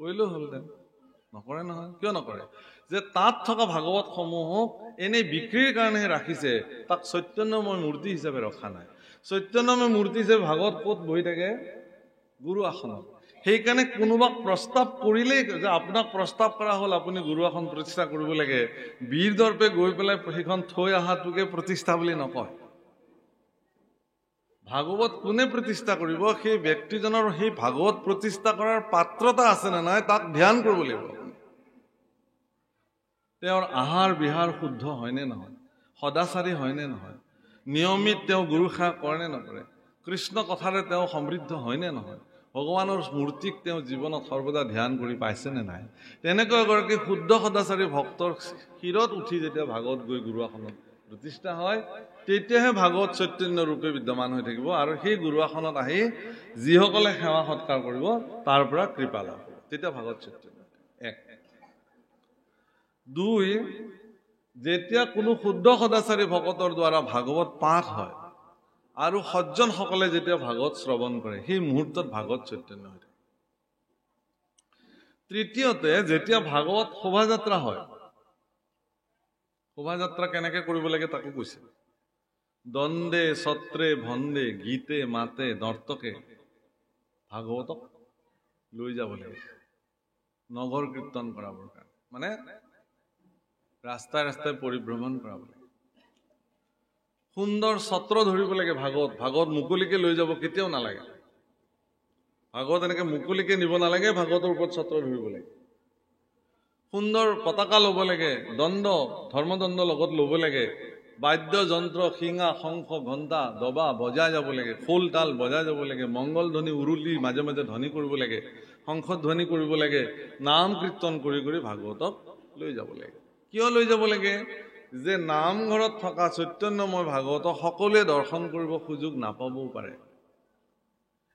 কৰিলেও হ'লহেঁতেন। নকৰে নহয়। কিয় নকৰে? যে তাত থকা ভাগৱতসমূহক এনেই বিক্ৰীৰ কাৰণেহে ৰাখিছে, তাক চৈতন্যময় মূৰ্তি হিচাপে ৰখা নাই। চৈতন্যময় মূৰ্তি হিচাপে ভাগৱত ক'ত বহি থাকে? গুৰু আসনত। সেইকাৰণে কোনোবাক প্ৰস্তাৱ কৰিলেই যে আপোনাক প্ৰস্তাৱ কৰা হ'ল আপুনি গুৰু আসন প্ৰতিষ্ঠা কৰিব লাগে, বীৰ দৰ্পে গৈ পেলাই সেইখন থৈ অহাটোকে প্ৰতিষ্ঠা বুলি নকয়। ভাগৱত কোনে প্ৰতিষ্ঠা কৰিব? সেই ব্যক্তিজনৰ সেই ভাগৱত প্ৰতিষ্ঠা কৰাৰ পাত্ৰতা আছে নে নাই তাক ধ্যান কৰিব লাগিব। তেওঁৰ আহাৰ বিহাৰ শুদ্ধ হয়নে নহয়, সদাচাৰী হয়নে নহয়, নিয়মিত তেওঁ গুৰু সেৱা কৰে নে নকৰে, কৃষ্ণ কথাৰে তেওঁ সমৃদ্ধ হয়নে নহয়, ভগৱানৰ মূৰ্তিক তেওঁ জীৱনত সৰ্বদা ধ্যান কৰি পাইছেনে নাই। তেনেকৈ এগৰাকী শুদ্ধ সদাচাৰী ভক্তৰ শিৰত উঠি যেতিয়া ভাগৱত গৈ গুৰু আসনত প্ৰতিষ্ঠা হয়, তেতিয়াহে ভাগৱত চৈতন্য ৰূপে বিদ্যমান হৈ থাকিব। আৰু সেই গুৰু আসনত আহি যিসকলে সেৱা সৎকাৰ কৰিব তাৰ পৰা কৃপা লাভ হ'ব, তেতিয়া ভাগৱত চৈতন্য। এক। দুই, যেতিয়া কোনো শুদ্ধ সদাচাৰী ভকতৰ দ্বাৰা ভাগৱত পাঠ হয় আৰু সজ্জনসকলে যেতিয়া ভাগৱত শ্ৰৱণ কৰে, সেই মুহূৰ্তত ভাগৱত চৈতন্য হৈ থাকে। তৃতীয়তে, যেতিয়া ভাগৱত শোভাযাত্ৰা হয়, শোভাযাত্ৰা কেনেকে কৰিব লাগে তাকো কৈছে। দণ্ডে ছত্ৰে ভণ্ডে গীতে মাতে নৰ্তকে ভাগৱতক লৈ যাব লাগে নগৰ কীৰ্তন কৰাবৰ কাৰণে, মানে ৰাস্তাই ৰাস্তাই পৰিভ্ৰমণ কৰাব লাগে। সুন্দৰ ছত্ৰ ধৰিব লাগে। ভাগৱত মুকলিকে লৈ যাব কেতিয়াও নালাগে। ভাগৱত এনেকে মুকলিকে নিব নালাগে, ভাগৱতৰ ওপৰত ছত্ৰ ধৰিব লাগে। সুন্দৰ পতাকা ল'ব লাগে, ধৰ্মদণ্ড লগত ল'ব লাগে, বাদ্য যন্ত্ৰ শিঙা শংখ ঘণ্টা দবা বজাই যাব লাগে, খোল তাল বজাই যাব লাগে, মংগল ধ্বনি উৰুলি মাজে মাজে ধ্বনি কৰিব লাগে, শংখ ধ্বনি কৰিব লাগে, নাম কীৰ্তন কৰি কৰি ভাগৱতক লৈ যাব লাগে। কিয় লৈ যাব লাগে? যে নামঘৰত থকা চৈতন্যময় ভাগৱতক সকলোৱে দৰ্শন কৰিব সুযোগ নাপাবও পাৰে।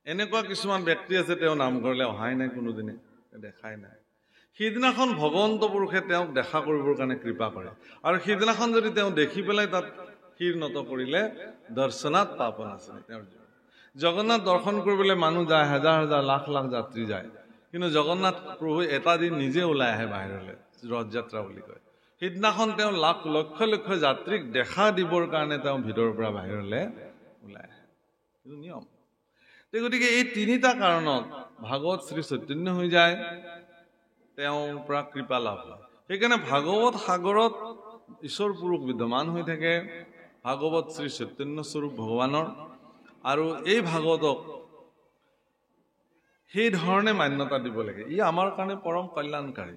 এনেকুৱা কিছুমান ব্যক্তি আছে, তেওঁ নামঘৰলৈ অহাই নাই, কোনোদিনে দেখাই নাই। সেইদিনাখন ভগৱন্ত পুৰুষে তেওঁক দেখা কৰিবৰ কাৰণে কৃপা কৰে, আৰু সেইদিনাখন যদি তেওঁ দেখি পেলাই তাত শিৰ নত কৰিলে দৰ্শনাত পাপন আছে তেওঁৰ জীৱন। জগন্নাথ দৰ্শন কৰিবলৈ মানুহ যায়, হাজাৰ হাজাৰ লাখ লাখ যাত্ৰী যায়, কিন্তু জগন্নাথ প্ৰভু এটা দিন নিজে ওলাই আহে বাহিৰলৈ, ৰথযাত্ৰা বুলি কয়। সেইদিনাখন তেওঁ লক্ষ লক্ষ যাত্ৰীক দেখা দিবৰ কাৰণে তেওঁ ভিতৰৰ পৰা বাহিৰলৈ ওলাই আহে। সেইটো নিয়ম। গতিকে এই তিনিটা কাৰণত ভাগৱত শ্ৰী চৈতন্য হৈ যায়, তেওঁৰ পৰা কৃপা লাভ হয়। সেইকাৰণে ভাগৱত সাগৰত ঈশ্বৰ পুৰুষ বিদ্যমান হৈ থাকে, ভাগৱত শ্ৰী চৈতন্য স্বৰূপ ভগৱানৰ, আৰু এই ভাগৱতক সেই ধৰণে মান্যতা দিব লাগে। ই আমাৰ কাৰণে পৰম কল্যাণকাৰী।